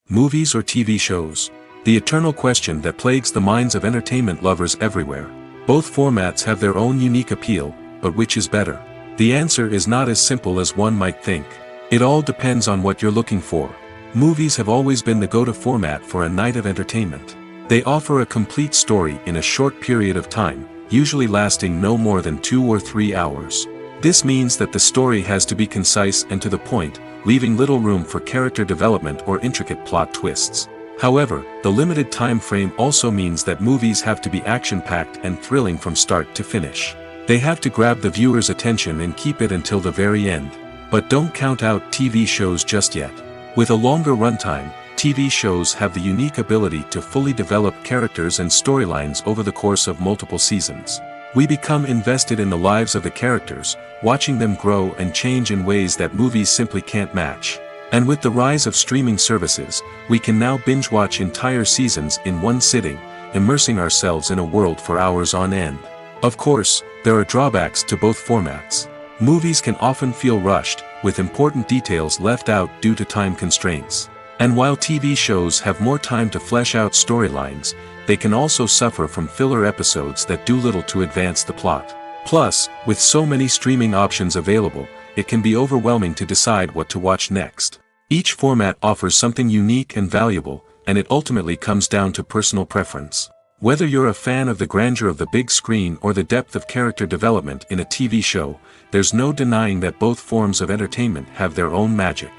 Movies or TV shows? The eternal question that plagues the minds of entertainment lovers everywhere. Both formats have their own unique appeal, but which is better? The answer is not as simple as one might think. It all depends on what you're looking for. Movies have always been the go-to format for a night of entertainment. They offer a complete story in a short period of time, usually lasting no more than 2 or 3 hours. This means that the story has to be concise and to the point, leaving little room for character development or intricate plot twists. However, the limited time frame also means that movies have to be action-packed and thrilling from start to finish. They have to grab the viewer's attention and keep it until the very end. But don't count out TV shows just yet. With a longer runtime, TV shows have the unique ability to fully develop characters and storylines over the course of multiple seasons. We become invested in the lives of the characters, watching them grow and change in ways that movies simply can't match. And with the rise of streaming services, we can now binge-watch entire seasons in one sitting, immersing ourselves in a world for hours on end. Of course, there are drawbacks to both formats. Movies can often feel rushed, with important details left out due to time constraints. And while TV shows have more time to flesh out storylines, they can also suffer from filler episodes that do little to advance the plot. Plus, with so many streaming options available, it can be overwhelming to decide what to watch next. Each format offers something unique and valuable, and it ultimately comes down to personal preference. Whether you're a fan of the grandeur of the big screen or the depth of character development in a TV show, there's no denying that both forms of entertainment have their own magic.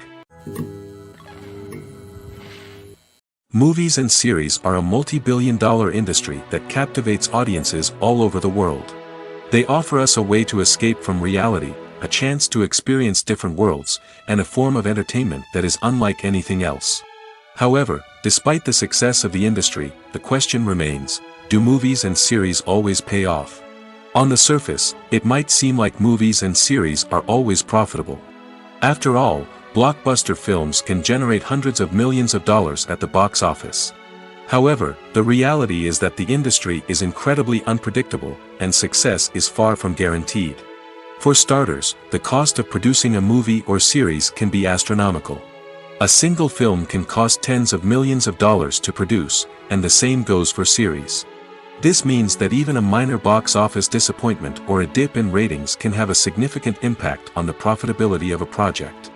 Movies and series are a multi-billion-dollar industry that captivates audiences all over the world. They offer us a way to escape from reality, a chance to experience different worlds, and a form of entertainment that is unlike anything else. However, despite the success of the industry, the question remains, do movies and series always pay off? On the surface, it might seem like movies and series are always profitable. After all, blockbuster films can generate hundreds of millions of dollars at the box office. However, the reality is that the industry is incredibly unpredictable, and success is far from guaranteed. For starters, the cost of producing a movie or series can be astronomical. A single film can cost tens of millions of dollars to produce, and the same goes for series. This means that even a minor box office disappointment or a dip in ratings can have a significant impact on the profitability of a project.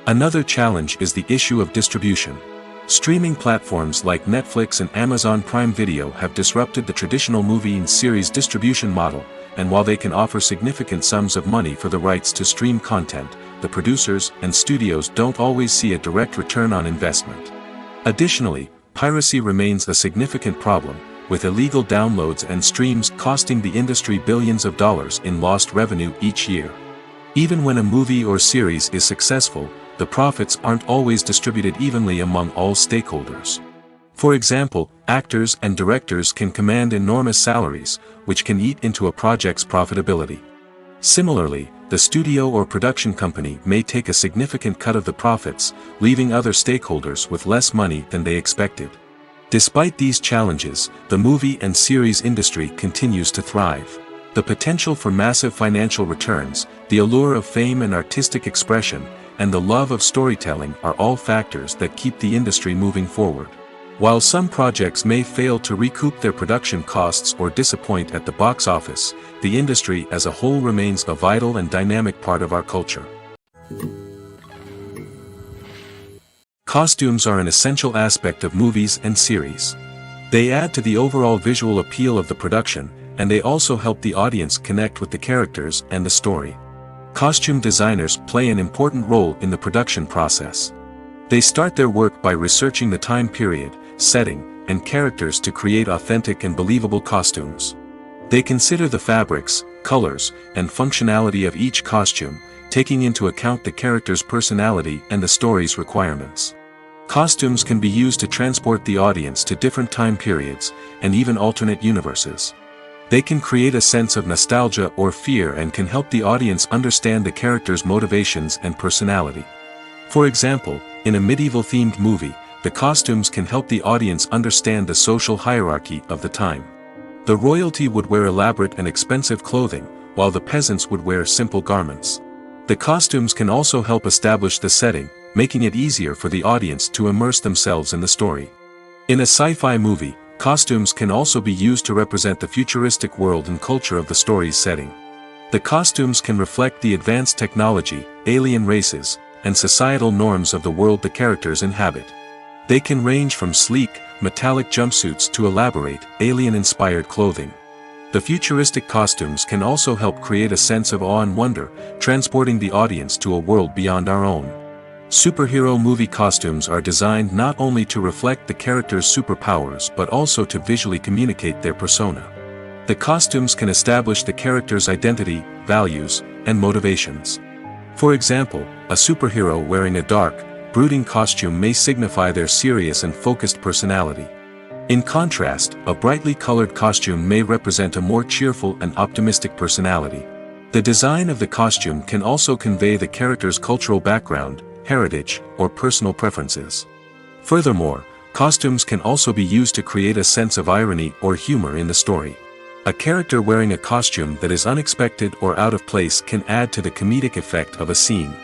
Another challenge is the issue of distribution. Streaming platforms like Netflix and Amazon Prime Video have disrupted the traditional movie and series distribution model, and while they can offer significant sums of money for the rights to stream content, the producers and studios don't always see a direct return on investment. Additionally, piracy remains a significant problem, with illegal downloads and streams costing the industry billions of dollars in lost revenue each year. Even when a movie or series is successful, the profits aren't always distributed evenly among all stakeholders. For example, actors and directors can command enormous salaries, which can eat into a project's profitability. Similarly, the studio or production company may take a significant cut of the profits, leaving other stakeholders with less money than they expected. Despite these challenges, the movie and series industry continues to thrive. The potential for massive financial returns, the allure of fame and artistic expression, and the love of storytelling are all factors that keep the industry moving forward. While some projects may fail to recoup their production costs or disappoint at the box office, the industry as a whole remains a vital and dynamic part of our culture. Costumes are an essential aspect of movies and series. They add to the overall visual appeal of the production, and they also help the audience connect with the characters and the story. Costume designers play an important role in the production process. They start their work by researching the time period, setting, and characters to create authentic and believable costumes. They consider the fabrics, colors, and functionality of each costume, taking into account the character's personality and the story's requirements. Costumes can be used to transport the audience to different time periods, and even alternate universes. They can create a sense of nostalgia or fear and can help the audience understand the character's motivations and personality. For example, in a medieval-themed movie, the costumes can help the audience understand the social hierarchy of the time. The royalty would wear elaborate and expensive clothing, while the peasants would wear simple garments. The costumes can also help establish the setting, making it easier for the audience to immerse themselves in the story. In a sci-fi movie, costumes can also be used to represent the futuristic world and culture of the story's setting. The costumes can reflect the advanced technology, alien races, and societal norms of the world the characters inhabit. They can range from sleek, metallic jumpsuits to elaborate, alien-inspired clothing. The futuristic costumes can also help create a sense of awe and wonder, transporting the audience to a world beyond our own. Superhero movie costumes are designed not only to reflect the character's superpowers but also to visually communicate their persona. The costumes can establish the character's identity, values, and motivations. For example, a superhero wearing a dark, brooding costume may signify their serious and focused personality. In contrast, a brightly colored costume may represent a more cheerful and optimistic personality. The design of the costume can also convey the character's cultural background, heritage, or personal preferences. Furthermore, costumes can also be used to create a sense of irony or humor in the story. A character wearing a costume that is unexpected or out of place can add to the comedic effect of a scene.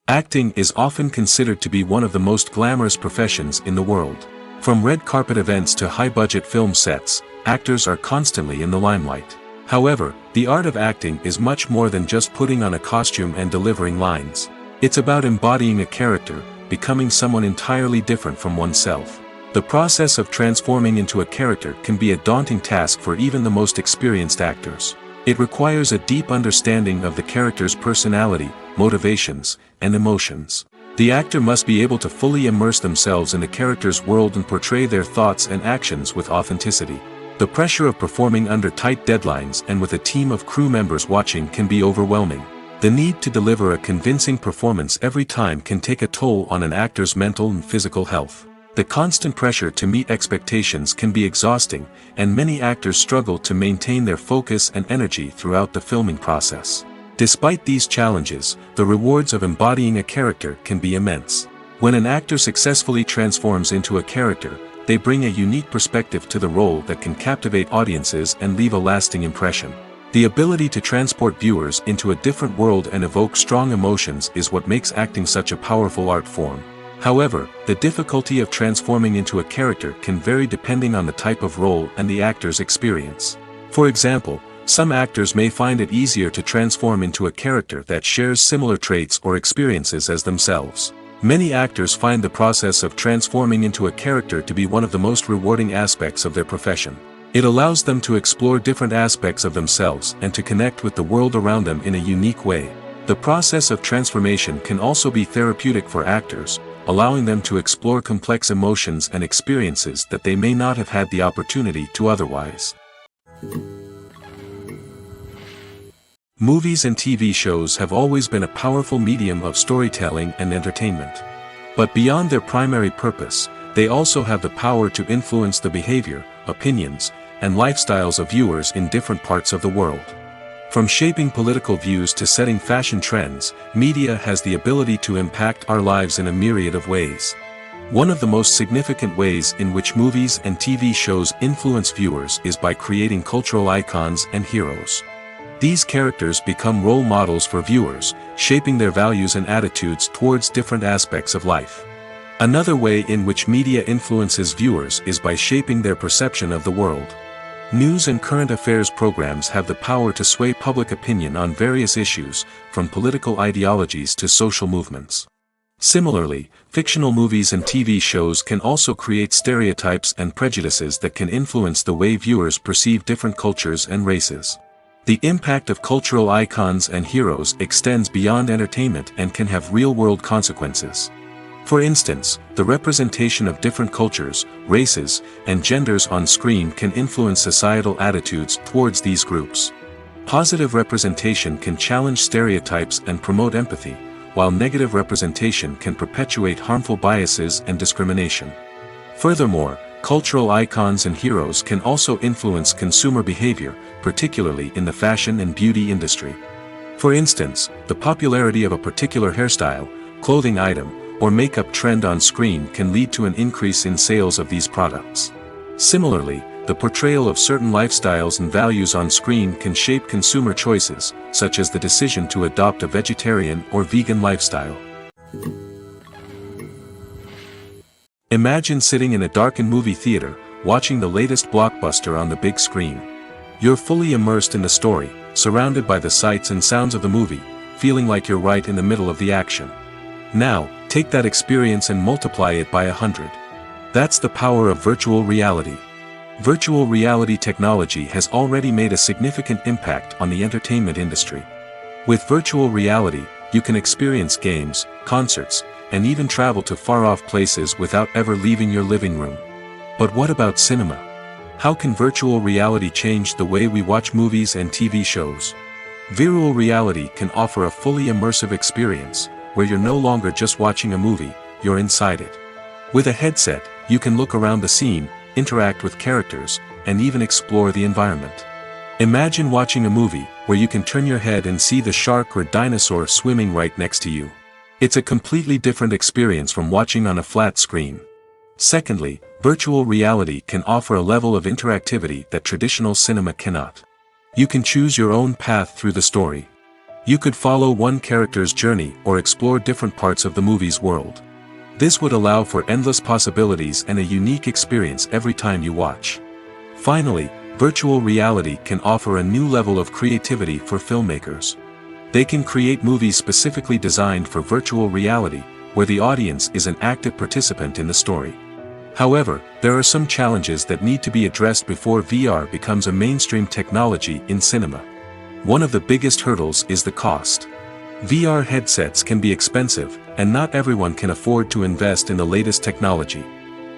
Acting is often considered to be one of the most glamorous professions in the world. From red carpet events to high-budget film sets, actors are constantly in the limelight. However, the art of acting is much more than just putting on a costume and delivering lines. It's about embodying a character, becoming someone entirely different from oneself. The process of transforming into a character can be a daunting task for even the most experienced actors. It requires a deep understanding of the character's personality, motivations, and emotions. The actor must be able to fully immerse themselves in the character's world and portray their thoughts and actions with authenticity. The pressure of performing under tight deadlines and with a team of crew members watching can be overwhelming. The need to deliver a convincing performance every time can take a toll on an actor's mental and physical health. The constant pressure to meet expectations can be exhausting, and many actors struggle to maintain their focus and energy throughout the filming process. Despite these challenges, the rewards of embodying a character can be immense. When an actor successfully transforms into a character, they bring a unique perspective to the role that can captivate audiences and leave a lasting impression. The ability to transport viewers into a different world and evoke strong emotions is what makes acting such a powerful art form. However, the difficulty of transforming into a character can vary depending on the type of role and the actor's experience. For example, some actors may find it easier to transform into a character that shares similar traits or experiences as themselves. Many actors find the process of transforming into a character to be one of the most rewarding aspects of their profession. It allows them to explore different aspects of themselves and to connect with the world around them in a unique way. The process of transformation can also be therapeutic for actors, allowing them to explore complex emotions and experiences that they may not have had the opportunity to otherwise. Movies and TV shows have always been a powerful medium of storytelling and entertainment. But beyond their primary purpose, they also have the power to influence the behavior, opinions, and lifestyles of viewers in different parts of the world. From shaping political views to setting fashion trends, media has the ability to impact our lives in a myriad of ways. One of the most significant ways in which movies and TV shows influence viewers is by creating cultural icons and heroes. These characters become role models for viewers, shaping their values and attitudes towards different aspects of life. Another way in which media influences viewers is by shaping their perception of the world. News and current affairs programs have the power to sway public opinion on various issues, from political ideologies to social movements. Similarly, fictional movies and TV shows can also create stereotypes and prejudices that can influence the way viewers perceive different cultures and races. The impact of cultural icons and heroes extends beyond entertainment and can have real-world consequences. For instance, the representation of different cultures, races, and genders on screen can influence societal attitudes towards these groups. Positive representation can challenge stereotypes and promote empathy, while negative representation can perpetuate harmful biases and discrimination. Furthermore, cultural icons and heroes can also influence consumer behavior, particularly in the fashion and beauty industry. For instance, the popularity of a particular hairstyle, clothing item, or makeup trend on screen can lead to an increase in sales of these products. Similarly, the portrayal of certain lifestyles and values on screen can shape consumer choices, such as the decision to adopt a vegetarian or vegan lifestyle. Imagine sitting in a darkened movie theater, watching the latest blockbuster on the big screen. You're fully immersed in the story, surrounded by the sights and sounds of the movie, feeling like you're right in the middle of the action. Now, take that experience and multiply it by 100. That's the power of virtual reality. Virtual reality technology has already made a significant impact on the entertainment industry. With virtual reality, you can experience games, concerts, and even travel to far-off places without ever leaving your living room. But what about cinema? How can virtual reality change the way we watch movies and TV shows? Virtual reality can offer a fully immersive experience, where you're no longer just watching a movie, you're inside it. With a headset, you can look around the scene, interact with characters, and even explore the environment. Imagine watching a movie where you can turn your head and see the shark or dinosaur swimming right next to you. It's a completely different experience from watching on a flat screen. Secondly, virtual reality can offer a level of interactivity that traditional cinema cannot. You can choose your own path through the story. You could follow one character's journey or explore different parts of the movie's world. This would allow for endless possibilities and a unique experience every time you watch. Finally, virtual reality can offer a new level of creativity for filmmakers. They can create movies specifically designed for virtual reality, where the audience is an active participant in the story. However, there are some challenges that need to be addressed before VR becomes a mainstream technology in cinema. One of the biggest hurdles is the cost. VR headsets can be expensive, and not everyone can afford to invest in the latest technology.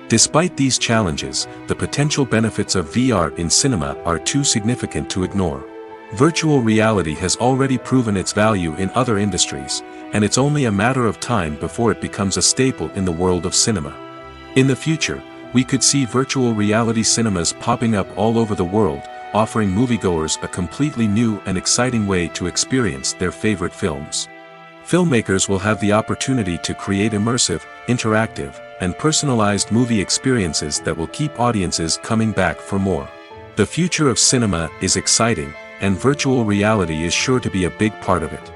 Despite these challenges, the potential benefits of VR in cinema are too significant to ignore. Virtual reality has already proven its value in other industries, and it's only a matter of time before it becomes a staple in the world of cinema. In the future, we could see virtual reality cinemas popping up all over the world, offering moviegoers a completely new and exciting way to experience their favorite films. Filmmakers will have the opportunity to create immersive, interactive, and personalized movie experiences that will keep audiences coming back for more. The future of cinema is exciting, and virtual reality is sure to be a big part of it.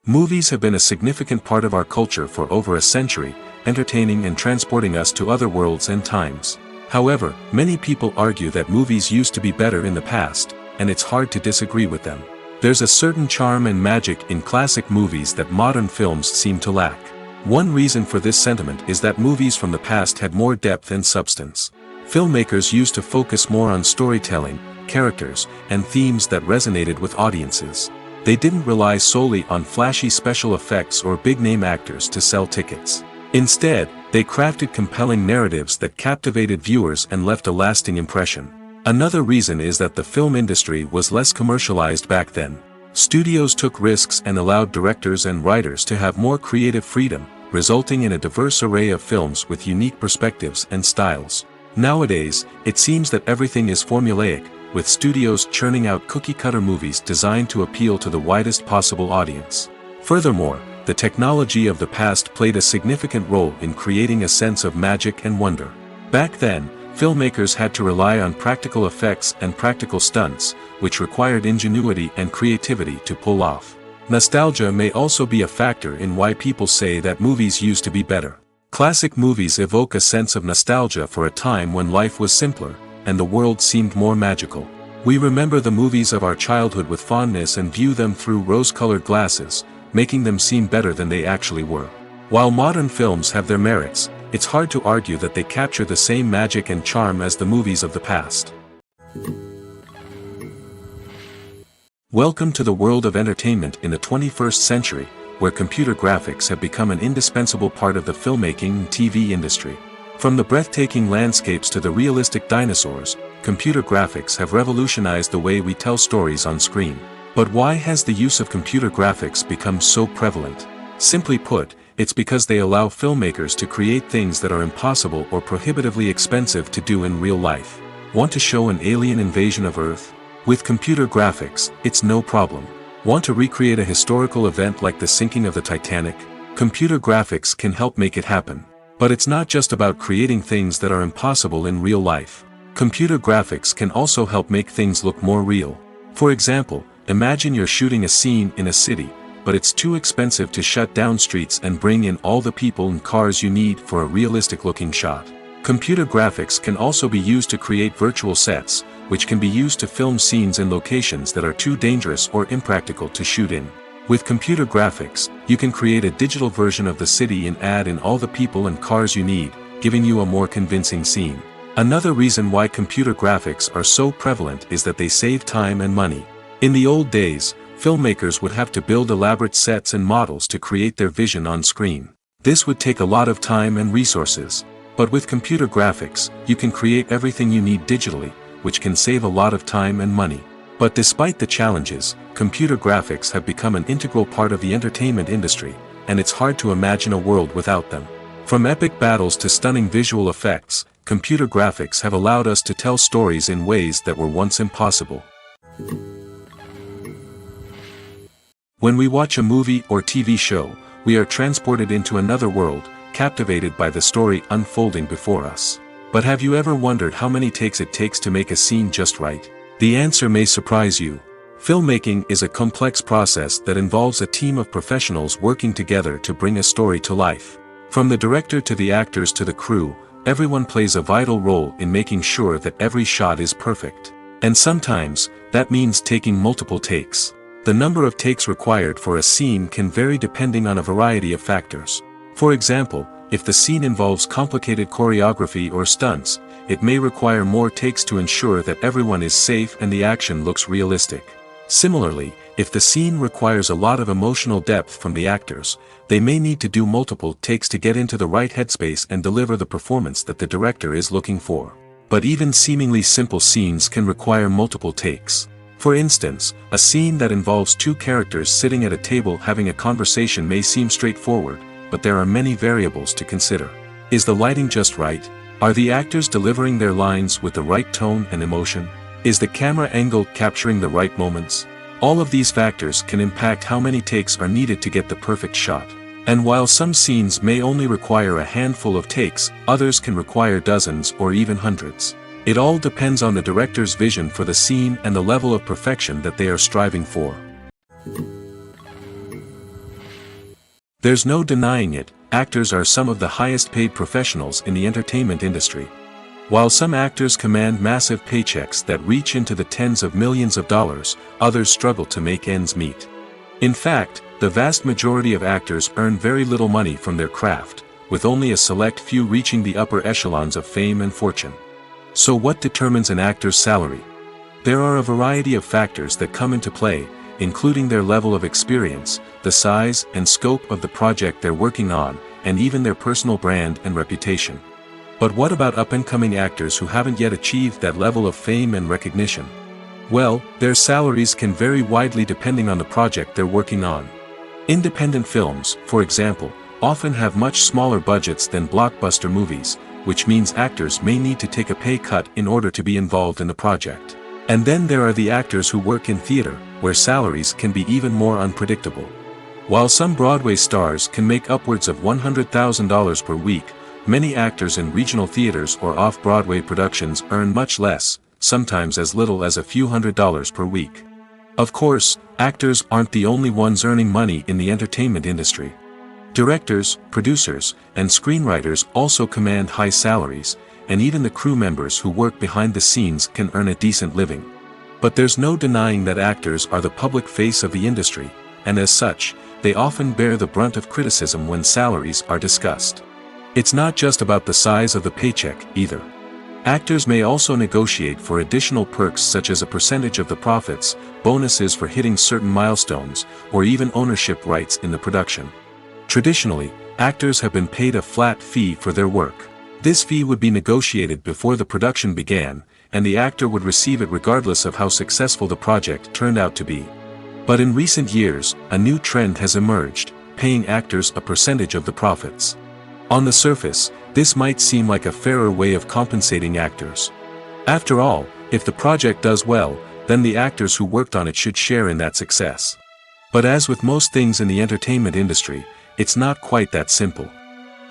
Movies have been a significant part of our culture for over a century, entertaining and transporting us to other worlds and times. However, many people argue that movies used to be better in the past, and it's hard to disagree with them. There's a certain charm and magic in classic movies that modern films seem to lack. One reason for this sentiment is that movies from the past had more depth and substance. Filmmakers used to focus more on storytelling, characters, and themes that resonated with audiences. They didn't rely solely on flashy special effects or big-name actors to sell tickets. Instead, they crafted compelling narratives that captivated viewers and left a lasting impression. Another reason is that the film industry was less commercialized back then. Studios took risks and allowed directors and writers to have more creative freedom, resulting in a diverse array of films with unique perspectives and styles. Nowadays, it seems that everything is formulaic, with studios churning out cookie-cutter movies designed to appeal to the widest possible audience. Furthermore, the technology of the past played a significant role in creating a sense of magic and wonder. Back then, filmmakers had to rely on practical effects and practical stunts, which required ingenuity and creativity to pull off. Nostalgia may also be a factor in why people say that movies used to be better. Classic movies evoke a sense of nostalgia for a time when life was simpler, and the world seemed more magical. We remember the movies of our childhood with fondness and view them through rose-colored glasses, making them seem better than they actually were. While modern films have their merits, it's hard to argue that they capture the same magic and charm as the movies of the past. Welcome to the world of entertainment in the 21st century, where computer graphics have become an indispensable part of the filmmaking and TV industry. From the breathtaking landscapes to the realistic dinosaurs, computer graphics have revolutionized the way we tell stories on screen. But why has the use of computer graphics become so prevalent? Simply put, it's because they allow filmmakers to create things that are impossible or prohibitively expensive to do in real life. Want to show an alien invasion of Earth? With computer graphics, it's no problem. Want to recreate a historical event like the sinking of the Titanic? Computer graphics can help make it happen. But it's not just about creating things that are impossible in real life. Computer graphics can also help make things look more real. For example, imagine you're shooting a scene in a city, but it's too expensive to shut down streets and bring in all the people and cars you need for a realistic-looking shot. Computer graphics can also be used to create virtual sets, which can be used to film scenes in locations that are too dangerous or impractical to shoot in. With computer graphics, you can create a digital version of the city and add in all the people and cars you need, giving you a more convincing scene. Another reason why computer graphics are so prevalent is that they save time and money. In the old days, filmmakers would have to build elaborate sets and models to create their vision on screen. This would take a lot of time and resources. But with computer graphics, you can create everything you need digitally, which can save a lot of time and money. But despite the challenges, computer graphics have become an integral part of the entertainment industry, and it's hard to imagine a world without them. From epic battles to stunning visual effects, computer graphics have allowed us to tell stories in ways that were once impossible. When we watch a movie or TV show, we are transported into another world, captivated by the story unfolding before us. But have you ever wondered how many takes it takes to make a scene just right? The answer may surprise you. Filmmaking is a complex process that involves a team of professionals working together to bring a story to life. From the director to the actors to the crew, everyone plays a vital role in making sure that every shot is perfect. And sometimes, that means taking multiple takes. The number of takes required for a scene can vary depending on a variety of factors. For example, if the scene involves complicated choreography or stunts, it may require more takes to ensure that everyone is safe and the action looks realistic. Similarly, if the scene requires a lot of emotional depth from the actors, they may need to do multiple takes to get into the right headspace and deliver the performance that the director is looking for. But even seemingly simple scenes can require multiple takes. For instance, a scene that involves two characters sitting at a table having a conversation may seem straightforward, but there are many variables to consider. Is the lighting just right? Are the actors delivering their lines with the right tone and emotion? Is the camera angle capturing the right moments? All of these factors can impact how many takes are needed to get the perfect shot. And while some scenes may only require a handful of takes, others can require dozens or even hundreds. It all depends on the director's vision for the scene and the level of perfection that they are striving for. There's no denying it, actors are some of the highest paid professionals in the entertainment industry. While some actors command massive paychecks that reach into the tens of millions of dollars, others struggle to make ends meet. In fact, the vast majority of actors earn very little money from their craft, with only a select few reaching the upper echelons of fame and fortune. So what determines an actor's salary? There are a variety of factors that come into play, including their level of experience, the size and scope of the project they're working on, and even their personal brand and reputation. But what about up-and-coming actors who haven't yet achieved that level of fame and recognition? Well, their salaries can vary widely depending on the project they're working on. Independent films, for example, often have much smaller budgets than blockbuster movies, which means actors may need to take a pay cut in order to be involved in the project. And then there are the actors who work in theater, where salaries can be even more unpredictable. While some Broadway stars can make upwards of $100,000 per week, many actors in regional theaters or off-Broadway productions earn much less, sometimes as little as a few $100s per week. Of course, actors aren't the only ones earning money in the entertainment industry. Directors, producers, and screenwriters also command high salaries, and even the crew members who work behind the scenes can earn a decent living. But there's no denying that actors are the public face of the industry, and as such, they often bear the brunt of criticism when salaries are discussed. It's not just about the size of the paycheck, either. Actors may also negotiate for additional perks such as a percentage of the profits, bonuses for hitting certain milestones, or even ownership rights in the production. Traditionally, actors have been paid a flat fee for their work. This fee would be negotiated before the production began, and the actor would receive it regardless of how successful the project turned out to be. But in recent years, a new trend has emerged, paying actors a percentage of the profits. On the surface, this might seem like a fairer way of compensating actors. After all, if the project does well, then the actors who worked on it should share in that success. But as with most things in the entertainment industry, it's not quite that simple.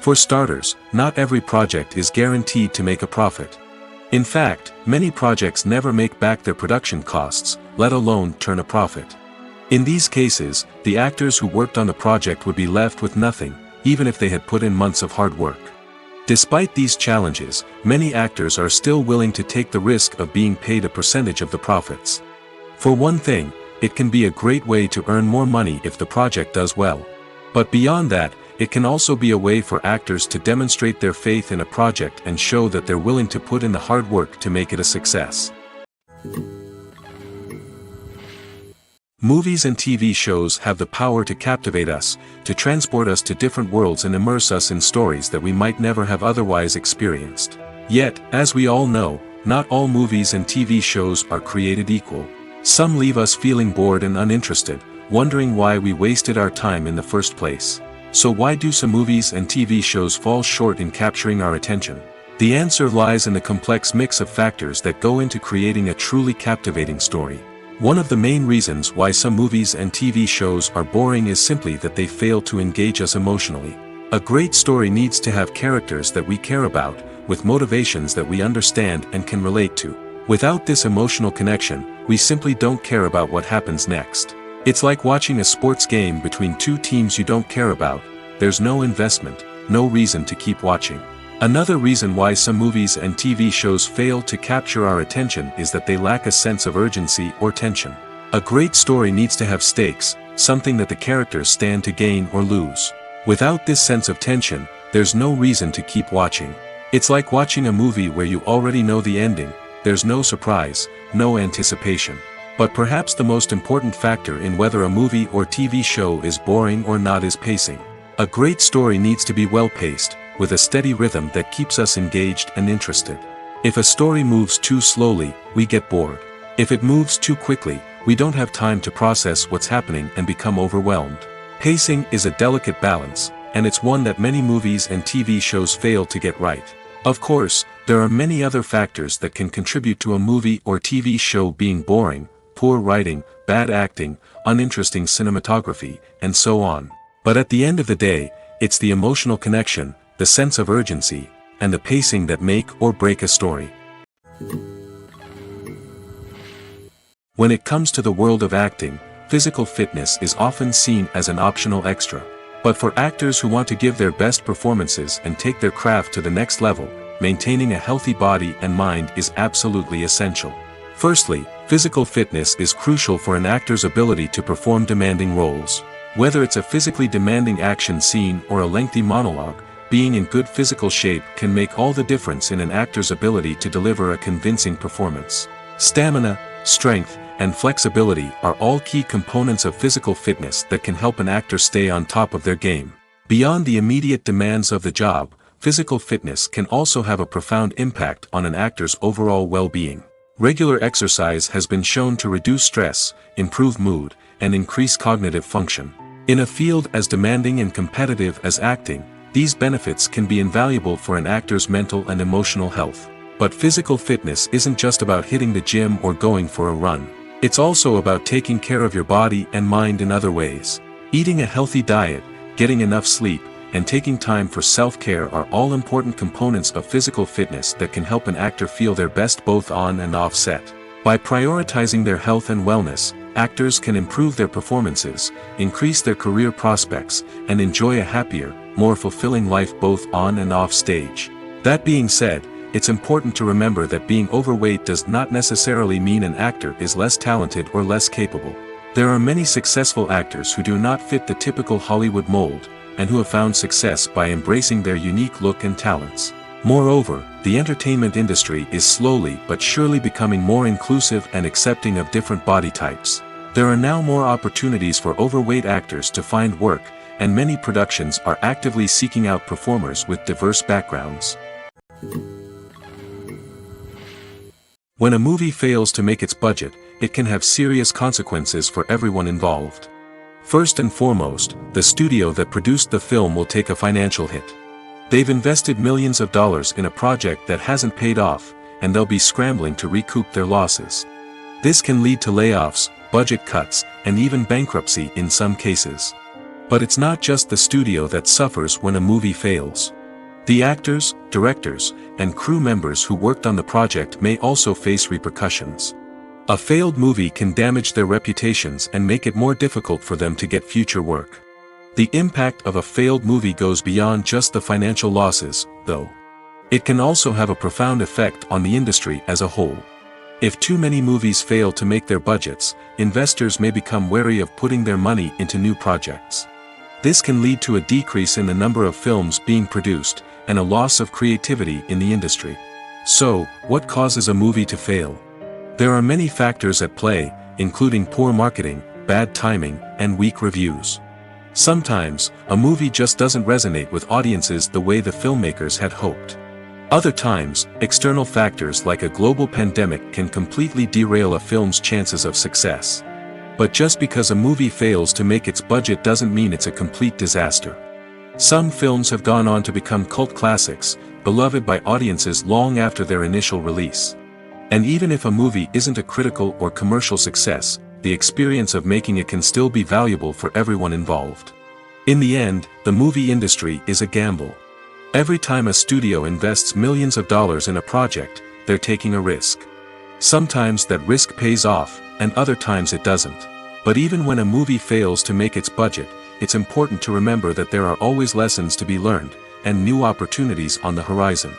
For starters, not every project is guaranteed to make a profit. In fact, many projects never make back their production costs, let alone turn a profit. In these cases, the actors who worked on the project would be left with nothing, even if they had put in months of hard work. Despite these challenges, many actors are still willing to take the risk of being paid a percentage of the profits. For one thing, it can be a great way to earn more money if the project does well. But beyond that, it can also be a way for actors to demonstrate their faith in a project and show that they're willing to put in the hard work to make it a success. Movies and TV shows have the power to captivate us, to transport us to different worlds and immerse us in stories that we might never have otherwise experienced. Yet, as we all know, not all movies and TV shows are created equal. Some leave us feeling bored and uninterested, wondering why we wasted our time in the first place. So why do some movies and TV shows fall short in capturing our attention? The answer lies in the complex mix of factors that go into creating a truly captivating story. One of the main reasons why some movies and TV shows are boring is simply that they fail to engage us emotionally. A great story needs to have characters that we care about, with motivations that we understand and can relate to. Without this emotional connection, we simply don't care about what happens next. It's like watching a sports game between two teams you don't care about. There's no investment, no reason to keep watching. Another reason why some movies and TV shows fail to capture our attention is that they lack a sense of urgency or tension. A great story needs to have stakes, something that the characters stand to gain or lose. Without this sense of tension, there's no reason to keep watching. It's like watching a movie where you already know the ending, there's no surprise, no anticipation. But perhaps the most important factor in whether a movie or TV show is boring or not is pacing. A great story needs to be well-paced, with a steady rhythm that keeps us engaged and interested. If a story moves too slowly, we get bored. If it moves too quickly, we don't have time to process what's happening and become overwhelmed. Pacing is a delicate balance, and it's one that many movies and TV shows fail to get right. Of course, there are many other factors that can contribute to a movie or TV show being boring: poor writing, bad acting, uninteresting cinematography, and so on. But at the end of the day, it's the emotional connection, the sense of urgency, and the pacing that make or break a story. When it comes to the world of acting, physical fitness is often seen as an optional extra. But for actors who want to give their best performances and take their craft to the next level, maintaining a healthy body and mind is absolutely essential. Firstly, physical fitness is crucial for an actor's ability to perform demanding roles. Whether it's a physically demanding action scene or a lengthy monologue, being in good physical shape can make all the difference in an actor's ability to deliver a convincing performance. Stamina, strength, and flexibility are all key components of physical fitness that can help an actor stay on top of their game. Beyond the immediate demands of the job, physical fitness can also have a profound impact on an actor's overall well-being. Regular exercise has been shown to reduce stress, improve mood, and increase cognitive function. In a field as demanding and competitive as acting, these benefits can be invaluable for an actor's mental and emotional health. But physical fitness isn't just about hitting the gym or going for a run. It's also about taking care of your body and mind in other ways. Eating a healthy diet, getting enough sleep, and taking time for self-care are all important components of physical fitness that can help an actor feel their best both on and off set. By prioritizing their health and wellness, actors can improve their performances, increase their career prospects, and enjoy a happier, more fulfilling life both on and off stage. That being said, it's important to remember that being overweight does not necessarily mean an actor is less talented or less capable. There are many successful actors who do not fit the typical Hollywood mold, and who have found success by embracing their unique look and talents. Moreover, the entertainment industry is slowly but surely becoming more inclusive and accepting of different body types. There are now more opportunities for overweight actors to find work, and many productions are actively seeking out performers with diverse backgrounds. When a movie fails to make its budget, it can have serious consequences for everyone involved. First and foremost, the studio that produced the film will take a financial hit. They've invested millions of dollars in a project that hasn't paid off, and they'll be scrambling to recoup their losses. This can lead to layoffs, budget cuts, and even bankruptcy in some cases. But it's not just the studio that suffers when a movie fails. The actors, directors, and crew members who worked on the project may also face repercussions. A failed movie can damage their reputations and make it more difficult for them to get future work. The impact of a failed movie goes beyond just the financial losses, though. It can also have a profound effect on the industry as a whole. If too many movies fail to make their budgets, investors may become wary of putting their money into new projects. This can lead to a decrease in the number of films being produced, and a loss of creativity in the industry. So, what causes a movie to fail? There are many factors at play, including poor marketing, bad timing, and weak reviews. Sometimes, a movie just doesn't resonate with audiences the way the filmmakers had hoped. Other times, external factors like a global pandemic can completely derail a film's chances of success. But just because a movie fails to make its budget doesn't mean it's a complete disaster. Some films have gone on to become cult classics, beloved by audiences long after their initial release. And even if a movie isn't a critical or commercial success, the experience of making it can still be valuable for everyone involved. In the end, the movie industry is a gamble. Every time a studio invests millions of dollars in a project, they're taking a risk. Sometimes that risk pays off, and other times it doesn't. But even when a movie fails to make its budget, it's important to remember that there are always lessons to be learned, and new opportunities on the horizon.